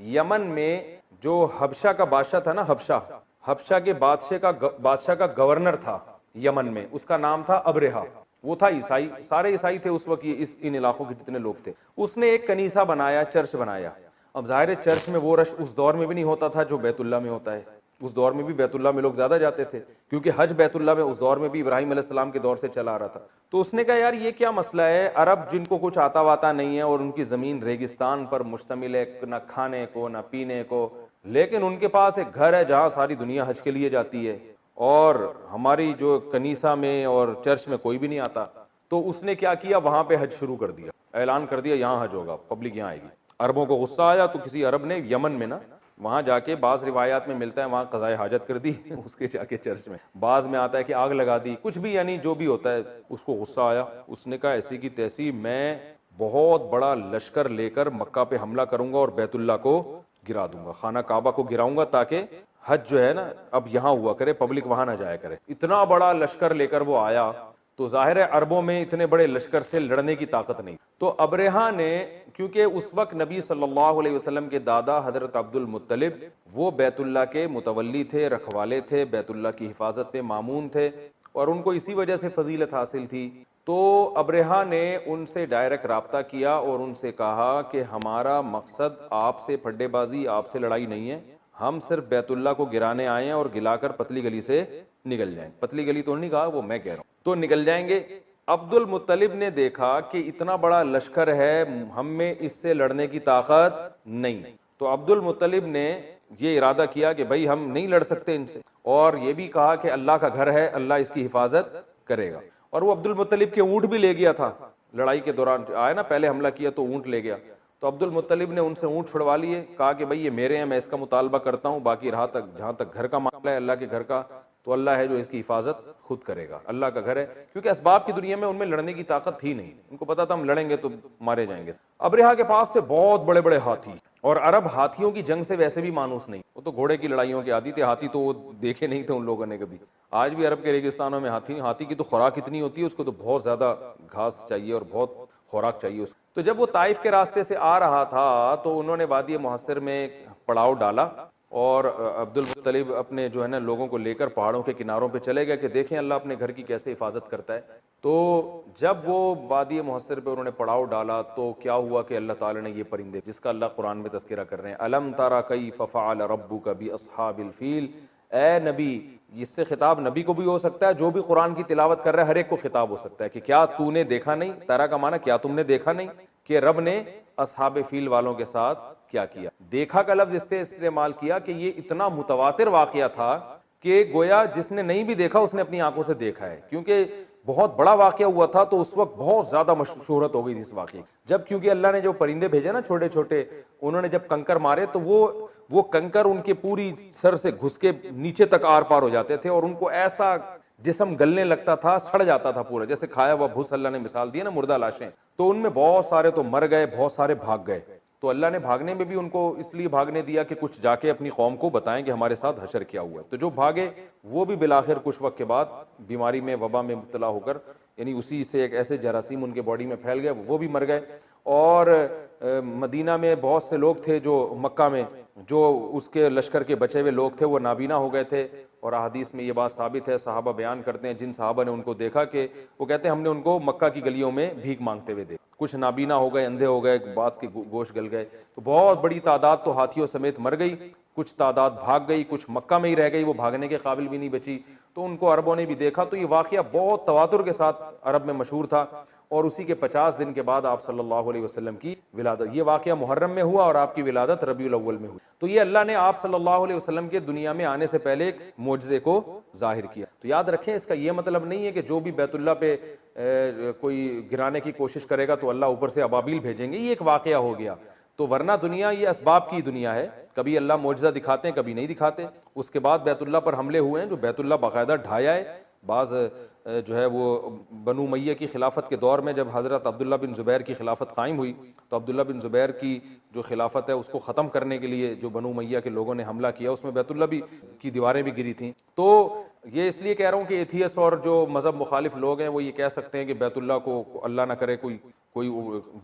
یمن میں جو حبشہ کا بادشاہ تھا نا، حبشہ کے بادشاہ کا گورنر تھا یمن میں، اس کا نام تھا ابرہہ. وہ تھا عیسائی، سارے عیسائی تھے اس وقت، ان علاقوں کے جتنے لوگ تھے. اس نے ایک کنیسہ بنایا، چرچ بنایا. اب ظاہر ہے چرچ میں وہ رش اس دور میں بھی نہیں ہوتا تھا جو بیت اللہ میں ہوتا ہے. اس دور میں بھی بیت اللہ میں لوگ زیادہ جاتے تھے، کیونکہ حج بیت اللہ میں اس دور میں بھی ابراہیم علیہ السلام کے دور سے چلا آ رہا تھا. تو اس نے کہا یار یہ کیا مسئلہ ہے، عرب جن کو کچھ آتا واتا نہیں ہے اور ان کی زمین ریگستان پر مشتمل ہے، نہ کھانے کو نہ پینے کو، لیکن ان کے پاس ایک گھر ہے جہاں ساری دنیا حج کے لیے جاتی ہے، اور ہماری جو کنیسہ میں اور چرچ میں کوئی بھی نہیں آتا. تو اس نے کیا کیا، وہاں پہ حج شروع کر دیا، اعلان کر دیا یہاں حج ہوگا، پبلک یہاں آئے گی. عربوں کو غصہ آیا تو کسی عرب نے یمن میں نا، وہاں جا کے، بعض روایات میں ملتا ہے وہاں قضائے حاجت کر دی اس کے جا کے چرچ میں، بعض میں آتا ہے کہ آگ لگا دی، کچھ بھی، یعنی جو بھی ہوتا ہے. اس کو غصہ آیا، اس نے کہا ایسی کی تیسی، میں بہت بڑا لشکر لے کر مکہ پہ حملہ کروں گا اور بیت اللہ کو گرا دوں گا، خانہ کعبہ کو گراؤں گا، تاکہ حج جو ہے نا اب یہاں ہوا کرے، پبلک وہاں نہ جایا کرے۔ اتنا بڑا لشکر لے کر وہ آیا، تو ظاہر ہے عربوں میں اتنے بڑے لشکر سے لڑنے کی طاقت نہیں، تو ابرہہ نے، کیونکہ اس وقت نبی صلی اللہ علیہ وسلم کے دادا حضرت عبد المطلب وہ بیت اللہ کے متولی تھے، رکھوالے تھے، بیت اللہ کی حفاظت پہ مامون تھے، اور ان کو اسی وجہ سے فضیلت حاصل تھی۔ تو ابرہہ نے ان سے ڈائریکٹ رابطہ کیا اور ان سے کہا کہ ہمارا مقصد آپ سے پھڈے بازی، آپ سے لڑائی نہیں ہے، ہم صرف بیت اللہ کو گرانے آئے ہیں اور گلا کر پتلی گلی سے نکل جائیں۔ پتلی گلی تو نہیں کہا، وہ میں کہہ رہا ہوں، تو نکل جائیں گے۔ عبد المطلب نے دیکھا کہ اتنا بڑا لشکر ہے، ہم میں اس سے لڑنے کی طاقت نہیں، تو عبد المطلب نے یہ ارادہ کیا کہ بھائی ہم نہیں لڑ سکتے ان سے، اور یہ بھی کہا کہ اللہ کا گھر ہے، اللہ اس کی حفاظت کرے گا۔ اور وہ عبد المطلب کے اونٹ بھی لے گیا تھا، لڑائی کے دوران آیا نا، پہلے حملہ کیا تو اونٹ لے گیا، تو عبد المطلب نے ان سے اونٹ چھڑوا لیے، کہا کہ بھائی یہ میرے ہیں، میں اس کا مطالبہ کرتا ہوں، باقی رہا تک جہاں تک گھر کا معاملہ ہے اللہ کے گھر کا، تو اللہ ہے جو اس کی حفاظت خود کرے گا، اللہ کا گھر ہے۔ کیونکہ اسباب کی دنیا میں ان میں لڑنے کی طاقت تھی نہیں، ان کو پتا تھا ہم لڑیں گے تو مارے جائیں گے۔ ابرہہ کے پاس تھے بہت بڑے بڑے ہاتھی، اور عرب ہاتھیوں کی جنگ سے ویسے بھی مانوس نہیں، وہ تو گھوڑے کی لڑائیوں کے عادی تھے، ہاتھی تو وہ دیکھے نہیں تھے ان لوگوں نے کبھی۔ آج بھی عرب کے ریگستانوں میں ہاتھی کی تو خوراک اتنی ہوتی ہے، اس کو تو بہت زیادہ گھاس چاہیے اور بہت خوراک چاہیے اس کو۔ تو جب وہ طائف کے راستے سے آ رہا تھا تو انہوں نے وادی محصر میں پڑاؤ ڈالا، اور عبد المطلب اپنے جو ہے نا لوگوں کو لے کر پہاڑوں کے کناروں پہ چلے گئے کہ دیکھیں اللہ اپنے گھر کی کیسے حفاظت کرتا ہے۔ تو جب وہ وادی محصر پہ انہوں نے پڑاؤ ڈالا تو کیا ہوا کہ اللہ تعالیٰ نے یہ پرندے، جس کا اللہ قرآن میں تذکرہ کر رہے ہیں، الم تری کیف فعل ربک باصحاب الفیل، اے نبی، اس سے خطاب نبی کو بھی ہو سکتا ہے، جو بھی قرآن کی تلاوت کر رہا ہے ہر ایک کو خطاب ہو سکتا ہے کہ کیا تو نے دیکھا نہیں، ترا کا معنی کیا تم نے دیکھا نہیں کہ رب نے اصحاب فیل والوں کے ساتھ کیا کیا۔ دیکھا کا لفظ اس سے استعمال کیا کہ یہ اتنا متواتر واقعہ تھا کہ گویا جس نے نہیں بھی دیکھا اس نے اپنی آنکھوں سے دیکھا ہے، کیونکہ بہت بڑا واقعہ ہوا تھا، تو اس وقت بہت زیادہ شہرت ہو گئی تھی اس واقعے جب، کیونکہ اللہ نے جو پرندے بھیجے نا چھوٹے چھوٹے، انہوں نے جب کنکر مارے تو وہ کنکر ان کے پوری سر سے گھس کے نیچے تک آر پار ہو جاتے تھے، اور ان کو ایسا جسم گلنے لگتا تھا، سڑ جاتا تھا پورا، جیسے کھایا ہوا بھوس اللہ نے مثال دی نا، مردہ لاشیں، تو ان میں بہت سارے تو مر گئے، بہت سارے بھاگ گئے۔ تو اللہ نے بھاگنے میں بھی ان کو اس لیے بھاگنے دیا کہ کچھ جا کے اپنی قوم کو بتائیں کہ ہمارے ساتھ حشر کیا ہوا ہے، تو جو بھاگے وہ بھی بالآخر کچھ وقت کے بعد بیماری میں، وبا میں مبتلا ہو کر، یعنی اسی سے ایک ایسے جراثیم ان کے باڈی میں پھیل گئے، وہ بھی مر گئے۔ اور مدینہ میں بہت سے لوگ تھے جو مکہ میں جو اس کے لشکر کے بچے ہوئے لوگ تھے، وہ نابینا ہو گئے تھے، اور احادیث میں یہ بات ثابت ہے، صحابہ بیان کرتے ہیں جن صحابہ نے ان کو دیکھا کہ وہ کہتے ہیں ہم نے ان کو مکہ کی گلیوں میں بھیک مانگتے ہوئے دیکھا، کچھ نابینا ہو گئے، اندھے ہو گئے، بعض کے گوشت گل گئے، تو بہت بڑی تعداد تو ہاتھیوں سمیت مر گئی، کچھ تعداد بھاگ گئی، کچھ مکہ میں ہی رہ گئی، وہ بھاگنے کے قابل بھی نہیں بچی، تو ان کو عربوں نے بھی دیکھا۔ تو یہ واقعہ بہت تواتر کے ساتھ عرب میں مشہور تھا، اور اسی کے 50 دن کے بعد آپ صلی اللہ علیہ وسلم کی ولادت، یہ واقعہ محرم میں ہوا اور آپ کی ولادت ربیع الاول میں ہوئی۔ تو یہ اللہ نے آپ صلی اللہ علیہ وسلم کے دنیا میں آنے سے پہلے ایک معجزے کو ظاہر کیا۔ تو یاد رکھیں، اس کا یہ مطلب نہیں ہے کہ جو بھی بیت اللہ پہ کوئی گرانے کی کوشش کرے گا تو اللہ اوپر سے ابابیل بھیجیں گے، یہ ایک واقعہ ہو گیا۔ تو ورنہ دنیا یہ اسباب کی دنیا ہے، کبھی اللہ معجزہ دکھاتے ہیں، کبھی نہیں دکھاتے۔ اس کے بعد بیت اللہ پر حملے ہوئے ہیں، جو بیت اللہ باقاعدہ ڈھایا ہے، بعض جو ہے وہ بنو امیہ کی خلافت کے دور میں جب حضرت عبداللہ بن زبیر کی خلافت قائم ہوئی تو عبداللہ بن زبیر کی جو خلافت ہے اس کو ختم کرنے کے لیے جو بنو امیہ کے لوگوں نے حملہ کیا، اس میں بیت اللہ بھی کی دیواریں بھی گری تھیں۔ تو یہ اس لیے کہہ رہا ہوں کہ ایتھیس اور جو مذہب مخالف لوگ ہیں وہ یہ کہہ سکتے ہیں کہ بیت اللہ کو اللہ نہ کرے کوئی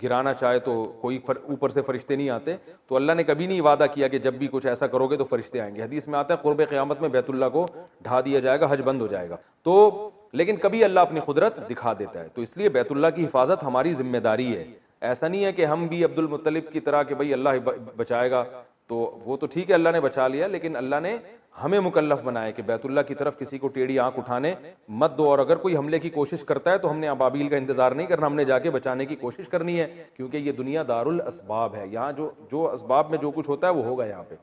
گرانا چاہے تو کوئی اوپر سے فرشتے نہیں آتے، تو اللہ نے کبھی نہیں وعدہ کیا کہ جب بھی کچھ ایسا کرو گے تو فرشتے آئیں گے۔ حدیث میں آتا ہے قرب قیامت میں بیت اللہ کو ڈھا دیا جائے گا، حج بند ہو جائے گا، تو لیکن کبھی اللہ اپنی قدرت دکھا دیتا ہے۔ تو اس لیے بیت اللہ کی حفاظت ہماری ذمہ داری ہے، ایسا نہیں ہے کہ ہم بھی عبد المطلب کی طرح کہ بھئی اللہ بچائے گا، تو وہ تو ٹھیک ہے اللہ نے بچا لیا، لیکن اللہ نے ہمیں مکلف بنایا کہ بیت اللہ کی طرف کسی کو ٹیڑھی آنکھ اٹھانے مت دو، اور اگر کوئی حملے کی کوشش کرتا ہے تو ہم نے ابابیل کا انتظار نہیں کرنا، ہم نے جا کے بچانے کی کوشش کرنی ہے، کیونکہ یہ دنیا دار الاسباب ہے، یہاں جو اسباب میں جو کچھ ہوتا ہے وہ ہوگا یہاں پہ۔